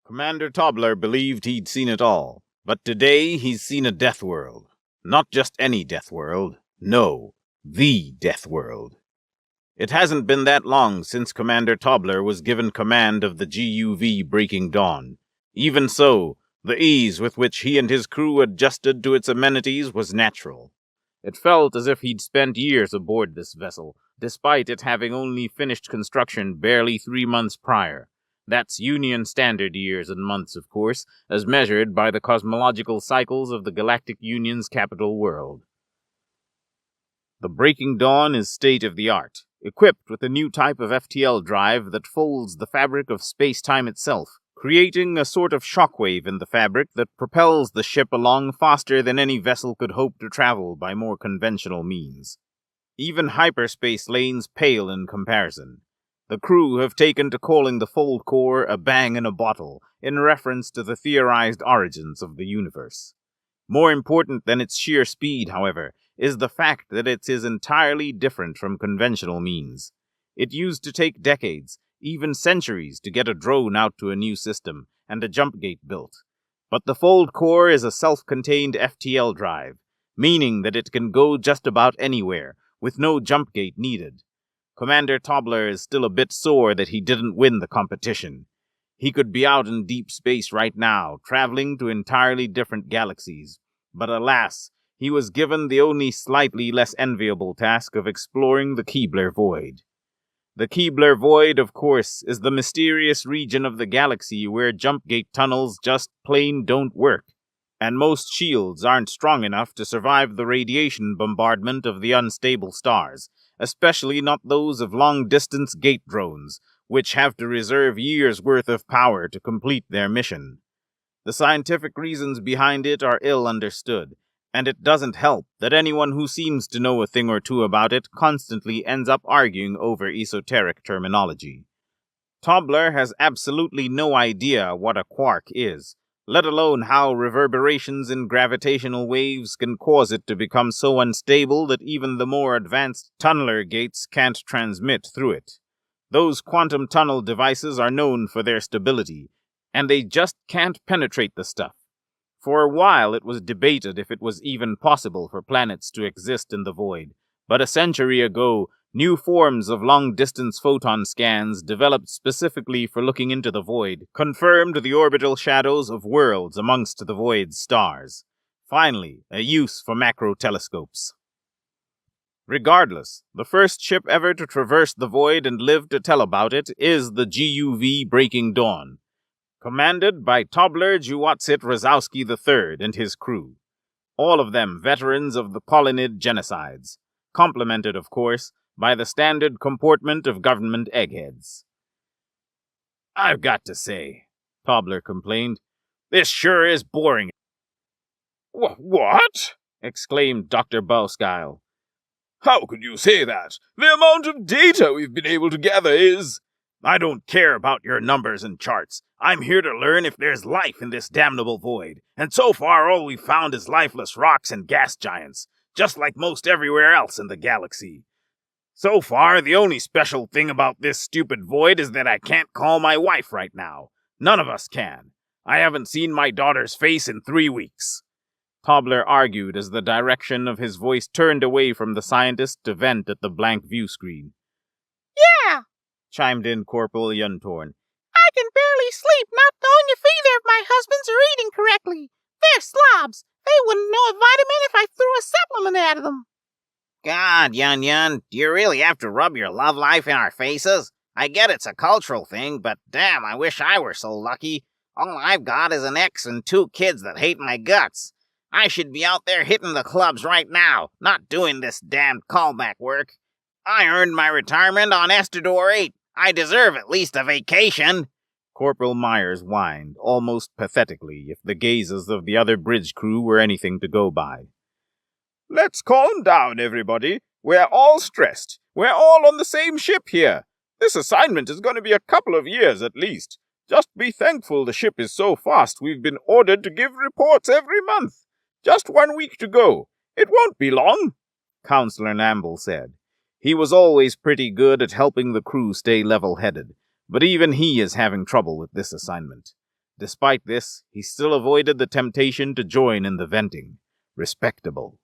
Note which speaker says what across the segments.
Speaker 1: Commander Tobler believed he'd seen it all, but today he's seen a Deathworld. Not just any Deathworld. No, the Deathworld. It hasn't been that long since Commander Tobler was given command of the GUV Breaking Dawn. Even so, the ease with which he and his crew adjusted to its amenities was natural. It felt as if he'd spent years aboard this vessel, despite it having only finished construction barely 3 months prior. That's Union Standard years and months, of course, as measured by the cosmological cycles of the Galactic Union's capital world. The Breaking Dawn is state-of-the-art, equipped with a new type of FTL drive that folds the fabric of space-time itself, creating a sort of shockwave in the fabric that propels the ship along faster than any vessel could hope to travel by more conventional means. Even hyperspace lanes pale in comparison. The crew have taken to calling the Fold Core a bang in a bottle, in reference to the theorized origins of the universe. More important than its sheer speed, however, is the fact that it is entirely different from conventional means. It used to take decades, even centuries, to get a drone out to a new system and a jump gate built. But the Fold Core is a self-contained FTL drive, meaning that it can go just about anywhere, with no jump gate needed. Commander Tobler is still a bit sore that he didn't win the competition. He could be out in deep space right now, traveling to entirely different galaxies. But alas, he was given the only slightly less enviable task of exploring the Keebler Void. The Keebler Void, of course, is the mysterious region of the galaxy where jump gate tunnels just plain don't work, and most shields aren't strong enough to survive the radiation bombardment of the unstable stars, especially not those of long-distance gate drones, which have to reserve years' worth of power to complete their mission. The scientific reasons behind it are ill understood, and it doesn't help that anyone who seems to know a thing or two about it constantly ends up arguing over esoteric terminology. Tobler has absolutely no idea what a quark is, let alone how reverberations in gravitational waves can cause it to become so unstable that even the more advanced tunneler gates can't transmit through it. Those quantum tunnel devices are known for their stability, and they just can't penetrate the stuff. For a while it was debated if it was even possible for planets to exist in the void, but a century ago, new forms of long-distance photon scans developed specifically for looking into the void confirmed the orbital shadows of worlds amongst the void's stars. Finally, a use for macro telescopes. Regardless, the first ship ever to traverse the void and live to tell about it is the GUV Breaking Dawn, commanded by Tobler Juwatsit Razowski III and his crew. All of them veterans of the Polynid genocides, complemented, of course, by the standard comportment of government eggheads. "I've got to say," Tobler complained, "this sure is boring."
Speaker 2: What?
Speaker 1: Exclaimed Dr. Bowskyle.
Speaker 2: How could you say that? The amount of data we've been able to gather is...
Speaker 1: I don't care about your numbers and charts. I'm here to learn if there's life in this damnable void, and so far all we've found is lifeless rocks and gas giants, just like most everywhere else in the galaxy. So far, the only special thing about this stupid void is that I can't call my wife right now. None of us can. I haven't seen my daughter's face in 3 weeks. Tobler argued as the direction of his voice turned away from the scientist to vent at the blank view screen.
Speaker 3: "Yeah,"
Speaker 1: chimed in Corporal Yuntorn.
Speaker 3: "I can barely sleep not knowing if either of my husbands are eating correctly. They're slobs. They wouldn't know a vitamin if I threw a supplement at them."
Speaker 4: God, Yun, do you really have to rub your love life in our faces? I get it's a cultural thing, but damn, I wish I were so lucky. All I've got is an ex and 2 kids that hate my guts. I should be out there hitting the clubs right now, not doing this damned callback work. I earned my retirement on Estador 8. I deserve at least a vacation.
Speaker 1: Corporal Myers whined, almost pathetically, if the gazes of the other bridge crew were anything to go by.
Speaker 2: Let's calm down, everybody. We're all stressed. We're all on the same ship here. This assignment is going to be a couple of years at least. Just be thankful the ship is so fast we've been ordered to give reports every month. Just 1 week to go. It won't be long,
Speaker 1: Counselor Namble said. He was always pretty good at helping the crew stay level-headed, but even he is having trouble with this assignment. Despite this, he still avoided the temptation to join in the venting. Respectable.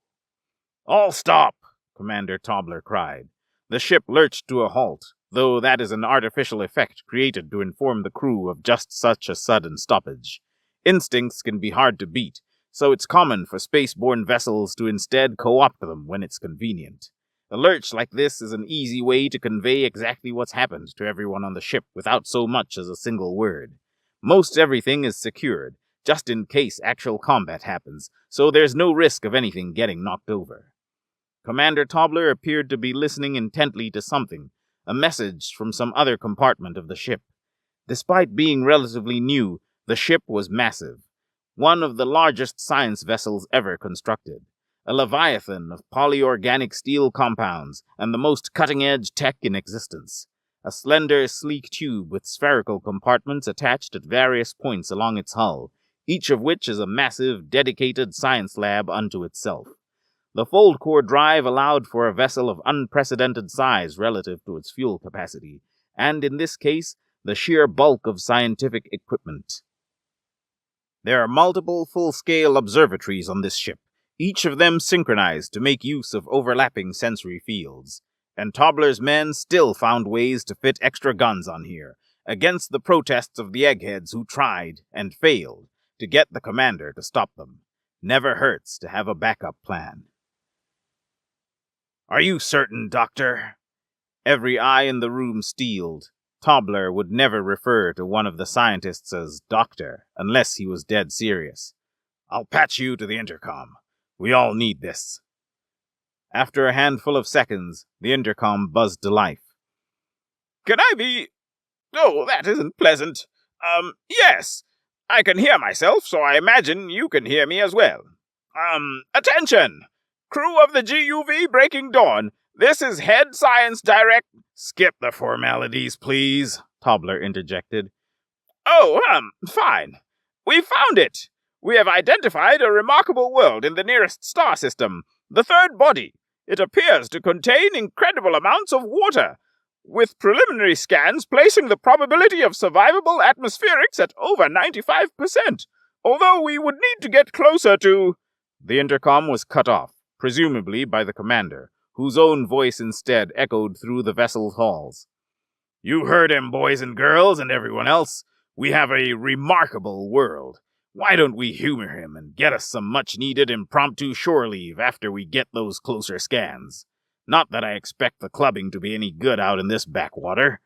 Speaker 1: "All stop!" Commander Tobler cried. The ship lurched to a halt, though that is an artificial effect created to inform the crew of just such a sudden stoppage. Instincts can be hard to beat, so it's common for spaceborne vessels to instead co-opt them when it's convenient. A lurch like this is an easy way to convey exactly what's happened to everyone on the ship without so much as a single word. Most everything is secured, just in case actual combat happens, so there's no risk of anything getting knocked over. Commander Tobler appeared to be listening intently to something, a message from some other compartment of the ship. Despite being relatively new, the ship was massive, one of the largest science vessels ever constructed, a leviathan of polyorganic steel compounds and the most cutting-edge tech in existence. A slender, sleek tube with spherical compartments attached at various points along its hull, each of which is a massive, dedicated science lab unto itself. The fold-core drive allowed for a vessel of unprecedented size relative to its fuel capacity, and in this case, the sheer bulk of scientific equipment. There are multiple full-scale observatories on this ship, each of them synchronized to make use of overlapping sensory fields. And Tobler's men still found ways to fit extra guns on here, against the protests of the eggheads who tried, and failed, to get the commander to stop them. Never hurts to have a backup plan. "Are you certain, Doctor?" Every eye in the room steeled. Tobler would never refer to one of the scientists as Doctor, unless he was dead serious. "I'll patch you to the intercom. We all need this." After a handful of seconds, the intercom buzzed to life.
Speaker 2: "Can I be... Oh, that isn't pleasant. Yes. I can hear myself, so I imagine you can hear me as well. Attention! Crew of the GUV Breaking Dawn, this is Head Science Direct...
Speaker 1: "Skip the formalities, please," Tobler interjected.
Speaker 2: Oh, fine. We found it! We have identified a remarkable world in the nearest star system, the third body. It appears to contain incredible amounts of water, with preliminary scans placing the probability of survivable atmospherics at over 95%, although we would need to get closer to...
Speaker 1: The intercom was cut off, presumably by the commander, whose own voice instead echoed through the vessel's halls. "You heard him, boys and girls, and everyone else. We have a remarkable world. Why don't we humor him and get us some much-needed impromptu shore leave after we get those closer scans? Not that I expect the clubbing to be any good out in this backwater."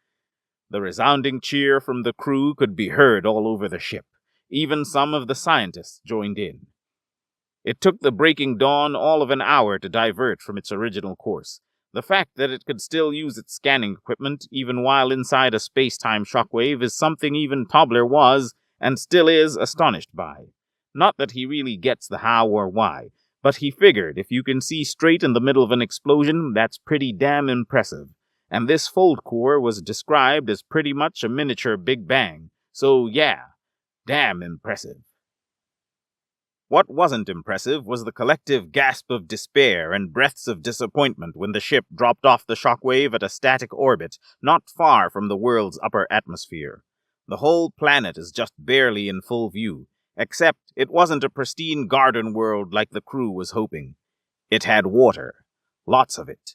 Speaker 1: The resounding cheer from the crew could be heard all over the ship. Even some of the scientists joined in. It took the Breaking Dawn all of an hour to divert from its original course. The fact that it could still use its scanning equipment even while inside a space-time shockwave is something even Tobler was, and still is, astonished by. Not that he really gets the how or why, but he figured if you can see straight in the middle of an explosion, that's pretty damn impressive. And this fold core was described as pretty much a miniature Big Bang, so yeah, damn impressive. What wasn't impressive was the collective gasp of despair and breaths of disappointment when the ship dropped off the shockwave at a static orbit not far from the world's upper atmosphere. The whole planet is just barely in full view, except it wasn't a pristine garden world like the crew was hoping. It had water. Lots of it.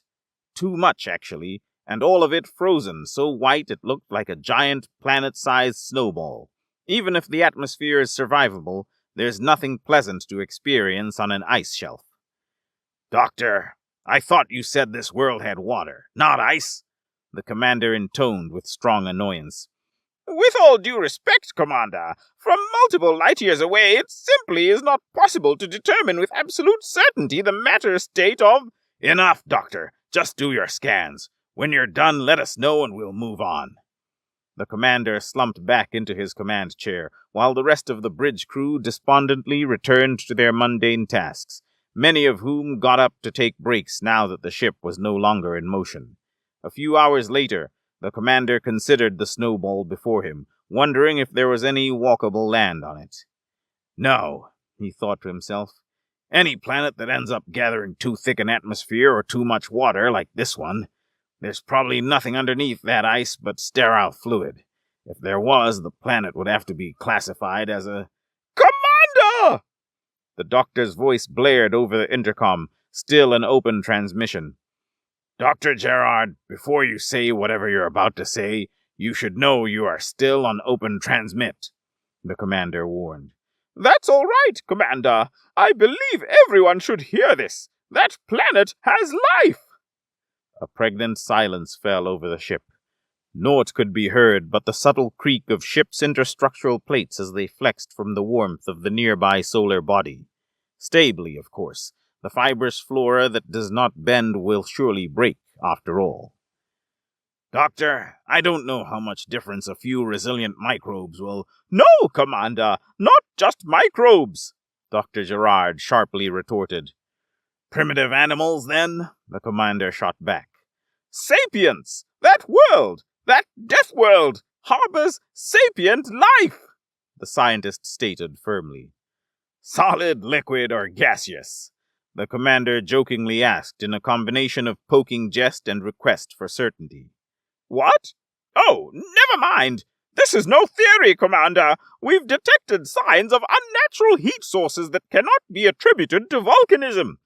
Speaker 1: Too much, actually, and all of it frozen so white it looked like a giant planet-sized snowball. Even if the atmosphere is survivable, there's nothing pleasant to experience on an ice shelf. "Doctor, I thought you said this world had water, not ice," the commander intoned with strong annoyance.
Speaker 2: With all due respect, Commander, from multiple light-years away, it simply is not possible to determine with absolute certainty the matter state of...
Speaker 1: "Enough, Doctor. Just do your scans. When you're done, let us know and we'll move on." The commander slumped back into his command chair, while the rest of the bridge crew despondently returned to their mundane tasks, many of whom got up to take breaks now that the ship was no longer in motion. A few hours later, the commander considered the snowball before him, wondering if there was any walkable land on it. "No," he thought to himself. "Any planet that ends up gathering too thick an atmosphere or too much water like this one, there's probably nothing underneath that ice but sterile fluid. If there was, the planet would have to be classified as a...
Speaker 2: Commander! The doctor's voice blared over the intercom, still an open transmission.
Speaker 1: Dr. Gerard, before you say whatever you're about to say, you should know you are still on open transmit, the commander warned.
Speaker 2: That's all right, Commander. I believe everyone should hear this. That planet has life!
Speaker 1: A pregnant silence fell over the ship. Naught could be heard but the subtle creak of ship's interstructural plates as they flexed from the warmth of the nearby solar body. Stably, of course. The fibrous flora that does not bend will surely break, after all. Doctor, I don't know how much difference a few resilient microbes will...
Speaker 2: No, Commander, not just microbes, Dr. Gerard sharply retorted.
Speaker 1: Primitive animals, then? The commander shot back.
Speaker 2: Sapience! That world! That Deathworld! Harbors sapient life! The scientist stated firmly.
Speaker 1: Solid, liquid, or gaseous? The commander jokingly asked in a combination of poking jest and request for certainty.
Speaker 2: What? Oh, never mind. This is no theory, Commander. We've detected signs of unnatural heat sources that cannot be attributed to volcanism.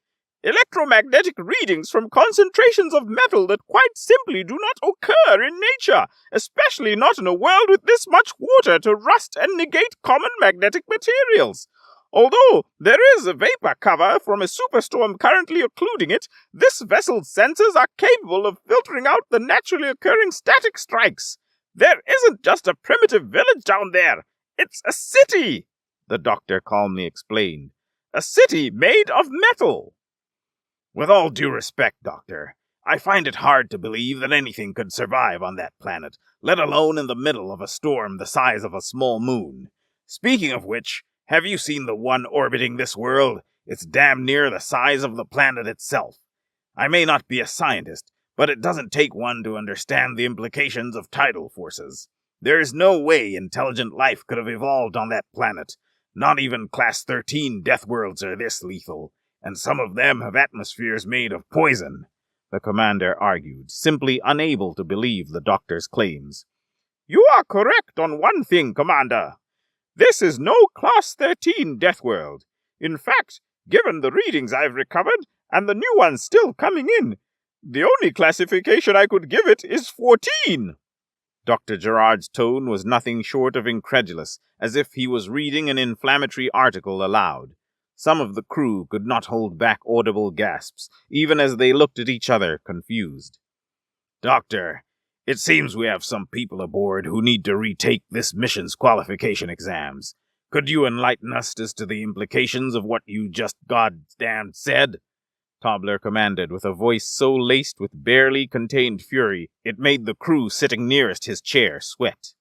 Speaker 2: Electromagnetic readings from concentrations of metal that quite simply do not occur in nature, especially not in a world with this much water to rust and negate common magnetic materials. Although there is a vapor cover from a superstorm currently occluding it, this vessel's sensors are capable of filtering out the naturally occurring static strikes. There isn't just a primitive village down there. It's a city, the doctor calmly explained. A city made of metal.
Speaker 1: With all due respect, Doctor, I find it hard to believe that anything could survive on that planet, let alone in the middle of a storm the size of a small moon. Speaking of which, have you seen the one orbiting this world? It's damn near the size of the planet itself. I may not be a scientist, but it doesn't take one to understand the implications of tidal forces. There is no way intelligent life could have evolved on that planet. Not even Class 13 death worlds are this lethal, and some of them have atmospheres made of poison, the commander argued, simply unable to believe the doctor's claims.
Speaker 2: You are correct on one thing, Commander. This is no Class 13 death world. In fact, given the readings I've recovered, and the new ones still coming in, the only classification I could give it is 14.
Speaker 1: Dr. Gerard's tone was nothing short of incredulous, as if he was reading an inflammatory article aloud. Some of the crew could not hold back audible gasps, even as they looked at each other, confused. Doctor, it seems we have some people aboard who need to retake this mission's qualification exams. Could you enlighten us as to the implications of what you just goddamn said? Tobler commanded with a voice so laced with barely contained fury it made the crew sitting nearest his chair sweat.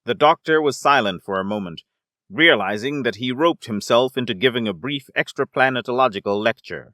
Speaker 1: The doctor was silent for a moment, realizing that he roped himself into giving a brief extraplanetological lecture.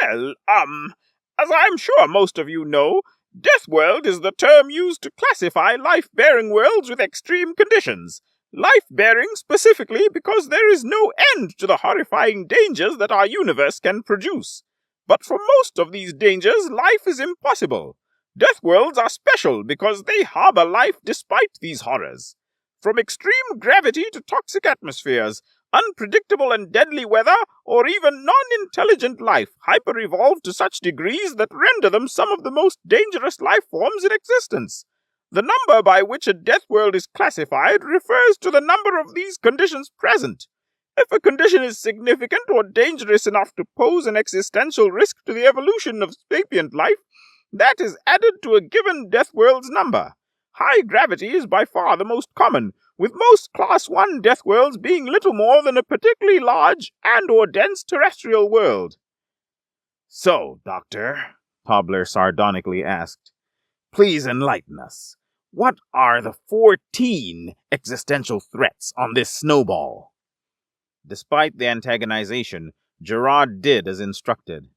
Speaker 2: Well, as I'm sure most of you know, Deathworld is the term used to classify life-bearing worlds with extreme conditions. Life-bearing specifically because there is no end to the horrifying dangers that our universe can produce. But for most of these dangers, life is impossible. Deathworlds are special because they harbor life despite these horrors. From extreme gravity to toxic atmospheres, unpredictable and deadly weather, or even non-intelligent life hyper-evolve to such degrees that render them some of the most dangerous life forms in existence. The number by which a death world is classified refers to the number of these conditions present. If a condition is significant or dangerous enough to pose an existential risk to the evolution of sapient life, that is added to a given death world's number. High gravity is by far the most common, with most Class 1 death worlds being little more than a particularly large and or dense terrestrial world.
Speaker 1: So, Doctor, Tobler sardonically asked, please enlighten us. What are the 14 existential threats on this snowball? Despite the antagonization, Gerard did as instructed.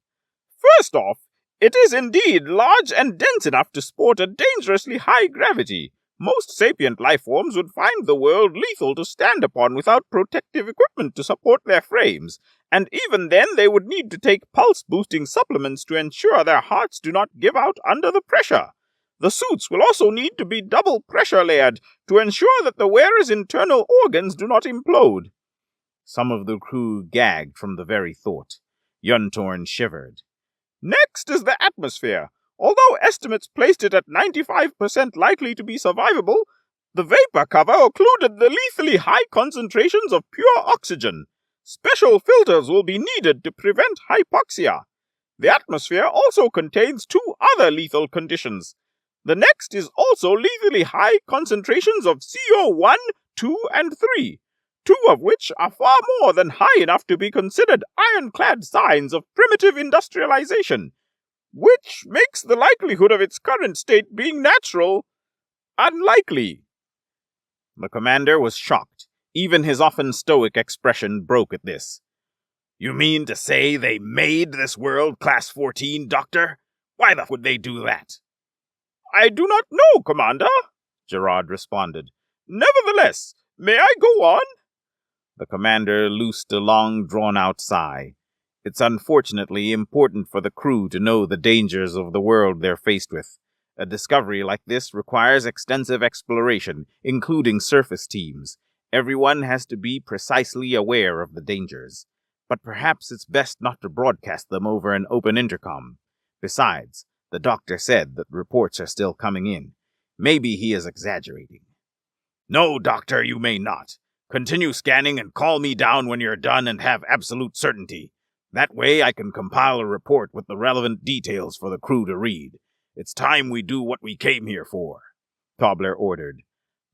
Speaker 2: First off, it is indeed large and dense enough to sport a dangerously high gravity. Most sapient life forms would find the world lethal to stand upon without protective equipment to support their frames, and even then they would need to take pulse-boosting supplements to ensure their hearts do not give out under the pressure. The suits will also need to be double pressure layered to ensure that the wearer's internal organs do not implode.
Speaker 1: Some of the crew gagged from the very thought. Yuntorn shivered.
Speaker 2: Next is the atmosphere. Although estimates placed it at 95% likely to be survivable, the vapor cover occluded the lethally high concentrations of pure oxygen. Special filters will be needed to prevent hypoxia. The atmosphere also contains two other lethal conditions. The next is also lethally high concentrations of CO1, 2, and 3, two of which are far more than high enough to be considered ironclad signs of primitive industrialization, which makes the likelihood of its current state being natural unlikely.
Speaker 1: The commander was shocked. Even his often stoic expression broke at this. You mean to say they made this world Class 14, Doctor? Why the f would they do that?
Speaker 2: I do not know, Commander, Gerard responded. Nevertheless, may I go on?
Speaker 1: The commander loosed a long, drawn-out sigh. It's unfortunately important for the crew to know the dangers of the world they're faced with. A discovery like this requires extensive exploration, including surface teams. Everyone has to be precisely aware of the dangers. But perhaps it's best not to broadcast them over an open intercom. Besides, the doctor said that reports are still coming in. Maybe he is exaggerating. No, Doctor, you may not. Continue scanning and call me down when you're done and have absolute certainty. That way I can compile a report with the relevant details for the crew to read. It's time we do what we came here for, Tobler ordered.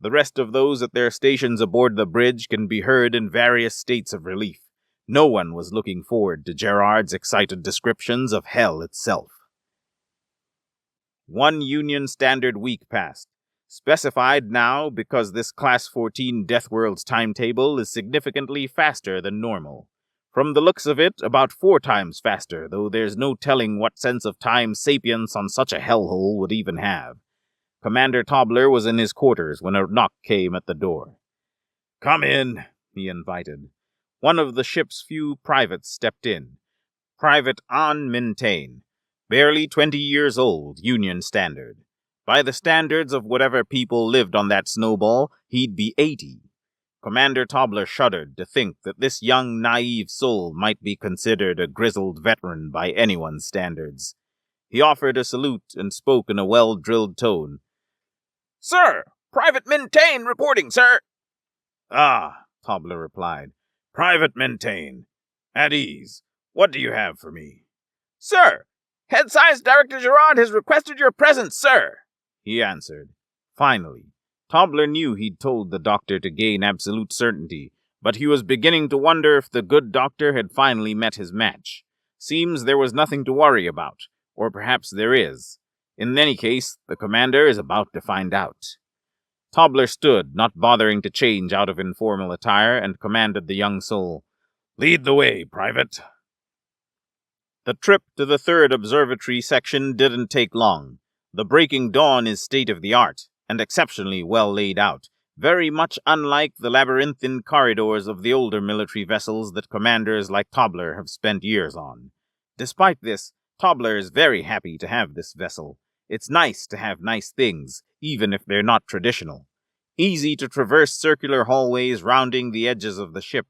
Speaker 1: The rest of those at their stations aboard the bridge can be heard in various states of relief. No one was looking forward to Gerard's excited descriptions of hell itself. 1 Union Standard week passed, specified now because this Class 14 Deathworld's timetable is significantly faster than normal. From the looks of it, about 4 times faster, though there's no telling what sense of time sapience on such a hellhole would even have. Commander Tobler was in his quarters when a knock came at the door. Come in, he invited. One of the ship's few privates stepped in. Private An Mintain, barely 20 years old, Union Standard. By the standards of whatever people lived on that snowball, he'd be 80. Commander Tobler shuddered to think that this young, naive soul might be considered a grizzled veteran by anyone's standards. He offered a salute and spoke in a well-drilled tone.
Speaker 2: Sir, Private Mintain reporting, sir.
Speaker 1: Ah, Tobler replied. Private Mintain. At ease. What do you have for me?
Speaker 2: Sir, Head Science Director Gerard has requested your presence, sir,
Speaker 1: he answered. Finally. Tobler knew he'd told the doctor to gain absolute certainty, but he was beginning to wonder if the good doctor had finally met his match. Seems there was nothing to worry about, or perhaps there is. In any case, the commander is about to find out. Tobler stood, not bothering to change out of informal attire, and commanded the young soul, Lead the way, Private. The trip to the 3rd Observatory section didn't take long. The breaking dawn is state-of-the-art, and exceptionally well laid out, very much unlike the labyrinthine corridors of the older military vessels that commanders like Tobler have spent years on. Despite this, Tobler is very happy to have this vessel. It's nice to have nice things, even if they're not traditional. Easy to traverse circular hallways rounding the edges of the ship,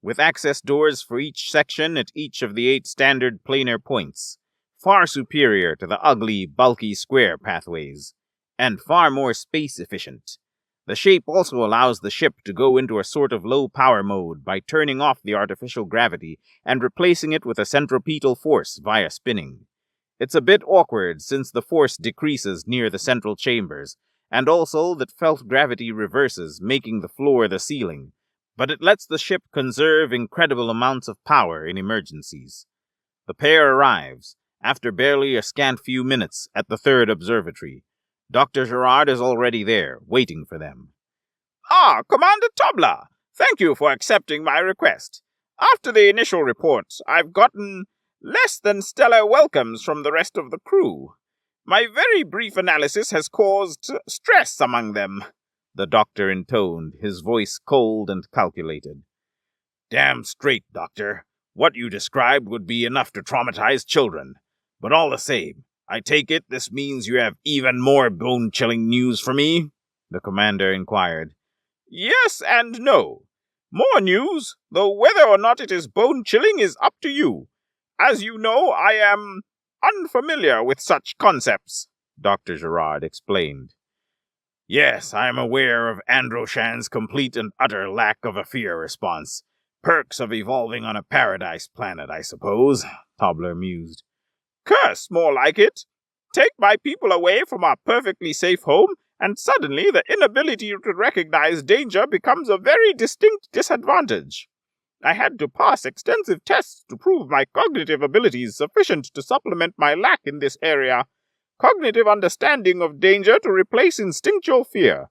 Speaker 1: with access doors for each section at each of the 8 standard planar points. Far superior to the ugly, bulky square pathways, and far more space-efficient. The shape also allows the ship to go into a sort of low-power mode by turning off the artificial gravity and replacing it with a centripetal force via spinning. It's a bit awkward since the force decreases near the central chambers, and also that felt gravity reverses, making the floor the ceiling, but it lets the ship conserve incredible amounts of power in emergencies. The pair arrives, after barely a scant few minutes, at the 3rd Observatory. Dr. Gerard is already there, waiting for them.
Speaker 2: Ah, Commander Tobler, thank you for accepting my request. After the initial reports, I've gotten less than stellar welcomes from the rest of the crew. My very brief analysis has caused stress among them, the doctor intoned, his voice cold and calculated.
Speaker 1: Damn straight, Doctor. What you described would be enough to traumatize children. But all the same, I take it this means you have even more bone-chilling news for me? The commander inquired.
Speaker 2: Yes and no. More news, though whether or not it is bone-chilling is up to you. As you know, I am unfamiliar with such concepts, Dr. Gerard explained.
Speaker 1: Yes, I am aware of Androshan's complete and utter lack of a fear response. Perks of evolving on a paradise planet, I suppose, Tobler mused.
Speaker 2: Curse, more like it. Take my people away from our perfectly safe home, and suddenly the inability to recognize danger becomes a very distinct disadvantage. I had to pass extensive tests to prove my cognitive abilities sufficient to supplement my lack in this area. Cognitive understanding of danger to replace instinctual fear.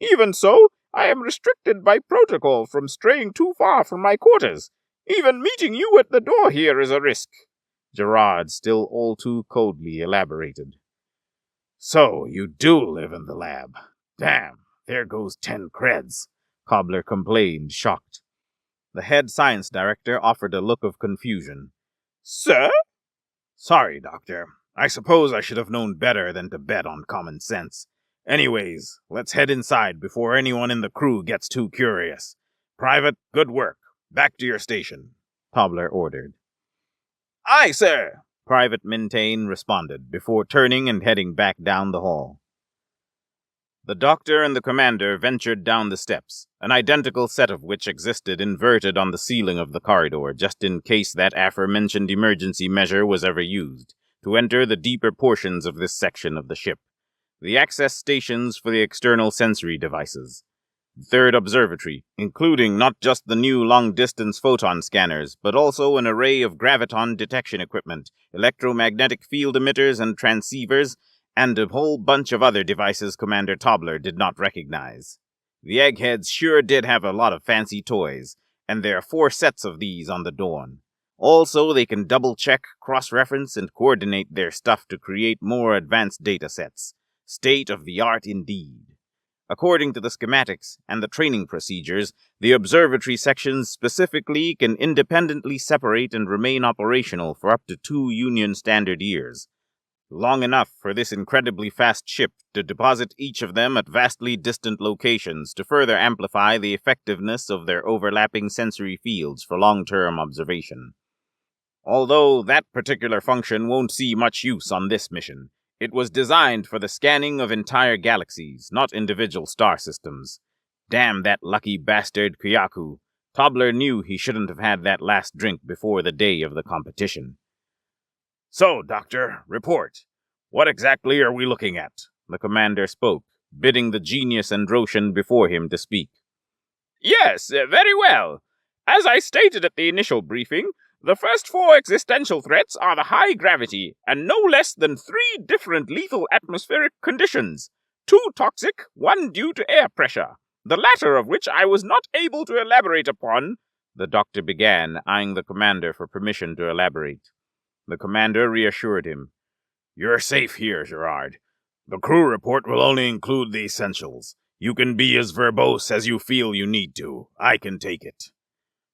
Speaker 2: Even so, I am restricted by protocol from straying too far from my quarters. Even meeting you at the door here is a risk.
Speaker 1: Gerard, still all too coldly, elaborated. So, you do live in the lab. Damn, there goes 10 creds, Cobbler complained, shocked. The head science director offered a look of confusion.
Speaker 2: Sir?
Speaker 1: Sorry, Doctor. I suppose I should have known better than to bet on common sense. Anyways, let's head inside before anyone in the crew gets too curious. Private, good work. Back to your station, Tobler ordered.
Speaker 2: Aye, sir,
Speaker 1: Private Mintain responded, before turning and heading back down the hall. The doctor and the commander ventured down the steps, an identical set of which existed inverted on the ceiling of the corridor, just in case that aforementioned emergency measure was ever used, to enter the deeper portions of this section of the ship. The access stations for the external sensory devices. The third observatory, including not just the new long-distance photon scanners, but also an array of graviton detection equipment, electromagnetic field emitters and transceivers, and a whole bunch of other devices Commander Tobler did not recognize. The eggheads sure did have a lot of fancy toys, and there are 4 sets of these on the Dawn. Also, they can double-check, cross-reference, and coordinate their stuff to create more advanced data sets. State-of-the-art indeed. According to the schematics and the training procedures, the observatory sections specifically can independently separate and remain operational for up to 2 Union Standard years. Long enough for this incredibly fast ship to deposit each of them at vastly distant locations to further amplify the effectiveness of their overlapping sensory fields for long-term observation. Although that particular function won't see much use on this mission, it was designed for the scanning of entire galaxies, not individual star systems. Damn that lucky bastard Kyaku. Tobler knew he shouldn't have had that last drink before the day of the competition. So, Doctor, report. What exactly are we looking at? The commander spoke, bidding the genius Androshan before him to speak.
Speaker 2: Yes, very well. As I stated at the initial briefing, the first 4 existential threats are the high gravity, and no less than 3 different lethal atmospheric conditions. 2 toxic, 1 due to air pressure, the latter of which I was not able to elaborate upon, the doctor began, eyeing the commander for permission to elaborate. The commander reassured him. You're safe here, Gerard. The crew report will only include the essentials. You can be as verbose as you feel you need to. I can take it.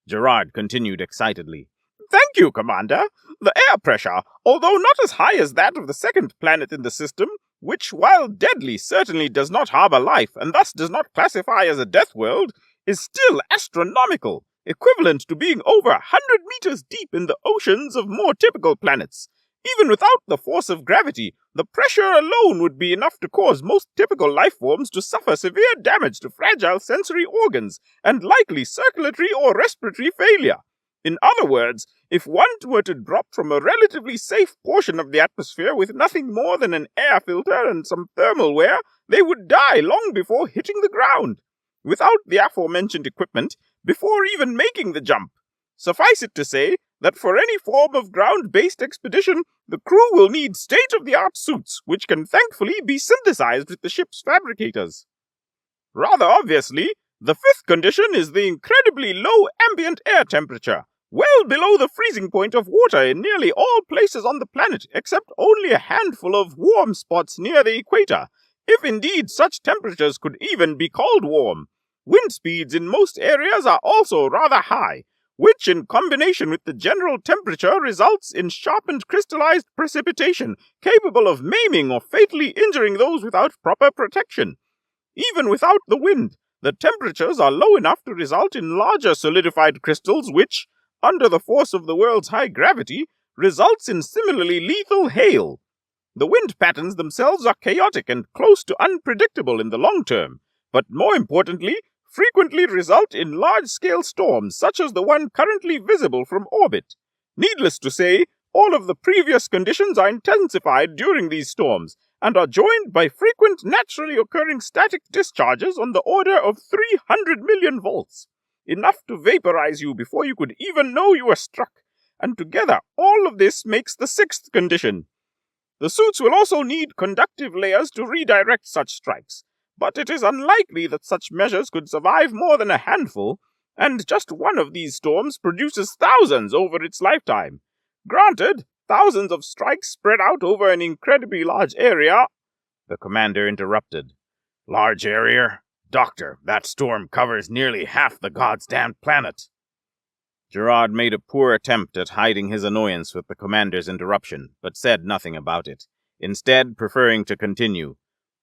Speaker 2: Gerard continued excitedly. Thank you, Commander. The air pressure, although not as high as that of the second planet in the system, which, while deadly, certainly does not harbor life and thus does not classify as a death world, is still astronomical, equivalent to being over 100 meters deep in the oceans of more typical planets. Even without the force of gravity, the pressure alone would be enough to cause most typical life forms to suffer severe damage to fragile sensory organs and likely circulatory or respiratory failure. In other words, if one were to drop from a relatively safe portion of the atmosphere with nothing more than an air filter and some thermal wear, they would die long before hitting the ground, without the aforementioned equipment, before even making the jump. Suffice it to say that for any form of ground-based expedition, the crew will need state-of-the-art suits, which can thankfully be synthesized with the ship's fabricators. Rather obviously, the 5th condition is the incredibly low ambient air temperature, well below the freezing point of water in nearly all places on the planet, except only a handful of warm spots near the equator, if indeed such temperatures could even be called warm. Wind speeds in most areas are also rather high. which in combination with the general temperature results in sharpened crystallized precipitation capable of maiming or fatally injuring those without proper protection. Even without the wind, the temperatures are low enough to result in larger solidified crystals which, under the force of the world's high gravity, results in similarly lethal hail. The wind patterns themselves are chaotic and close to unpredictable in the long term, but more importantly, frequently result in large-scale storms such as the one currently visible from orbit. Needless to say, all of the previous conditions are intensified during these storms and are joined by frequent naturally occurring static discharges on the order of 300 million volts, enough to vaporize you before you could even know you were struck, and together all of this makes the sixth condition. The suits will also need conductive layers to redirect such strikes, but it is unlikely that such measures could survive more than a handful, and just one of these storms produces thousands over its lifetime. Granted, thousands of strikes spread out over an incredibly large area.
Speaker 1: The commander interrupted. Large area? Doctor, that storm covers nearly half the goddamn planet. Gerard made a poor attempt at hiding his annoyance with the commander's interruption, but said nothing about it, instead preferring to continue.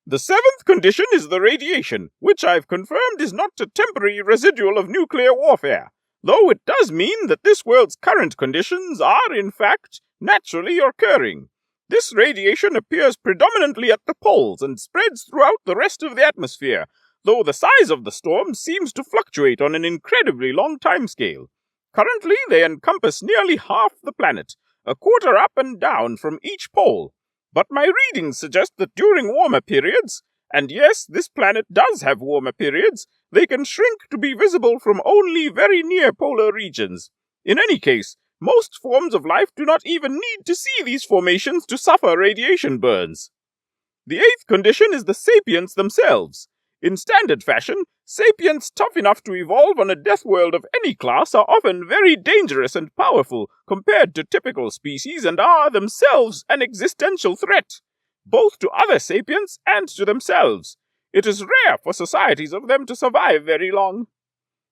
Speaker 2: The seventh condition is the radiation, which I've confirmed is not a temporary residual of nuclear warfare, though it does mean that this world's current conditions are, in fact, naturally occurring. This radiation appears predominantly at the poles and spreads throughout the rest of the atmosphere, though the size of the storm seems to fluctuate on an incredibly long timescale. Currently, they encompass nearly half the planet, a quarter up and down from each pole. But my readings suggest that during warmer periods, and yes, this planet does have warmer periods, they can shrink to be visible from only very near polar regions. In any case, most forms of life do not even need to see these formations to suffer radiation burns. The eighth condition is the sapients themselves. In standard fashion, sapients tough enough to evolve on a death world of any class are often very dangerous and powerful compared to typical species and are themselves an existential threat, both to other sapients and to themselves. It is rare for societies of them to survive very long.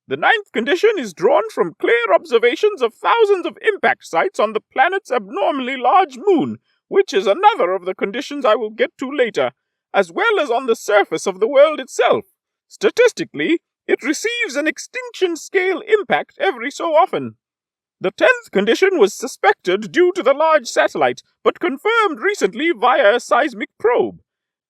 Speaker 2: The ninth condition is drawn from clear observations of thousands of impact sites on the planet's abnormally large moon, which is another of the conditions I will get to later, as well as on the surface of the world itself. Statistically, it receives an extinction-scale impact every so often. The 10th condition was suspected due to the large satellite, but confirmed recently via a seismic probe.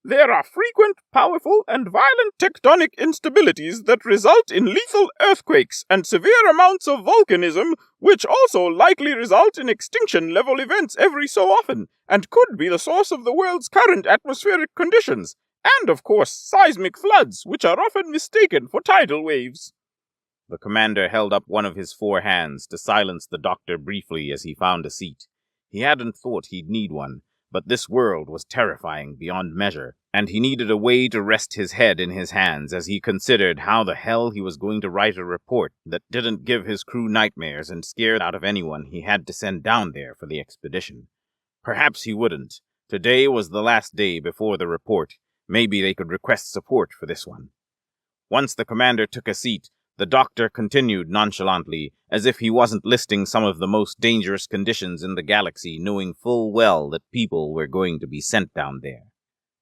Speaker 2: There are frequent, powerful, and violent tectonic instabilities that result in lethal earthquakes and severe amounts of volcanism, which also likely result in extinction-level events every so often, and could be the source of the world's current atmospheric conditions, and, of course, seismic floods, which are often mistaken for tidal waves.
Speaker 1: The commander held up one of his 4 hands to silence the doctor briefly as he found a seat. He hadn't thought he'd need one, but this world was terrifying beyond measure, and he needed a way to rest his head in his hands as he considered how the hell he was going to write a report that didn't give his crew nightmares and scared out of anyone he had to send down there for the expedition. Perhaps he wouldn't. Today was the last day before the report. Maybe they could request support for this one. Once the commander took a seat, the doctor continued nonchalantly, as if he wasn't listing some of the most dangerous conditions in the galaxy, knowing full well that people were going to be sent down there.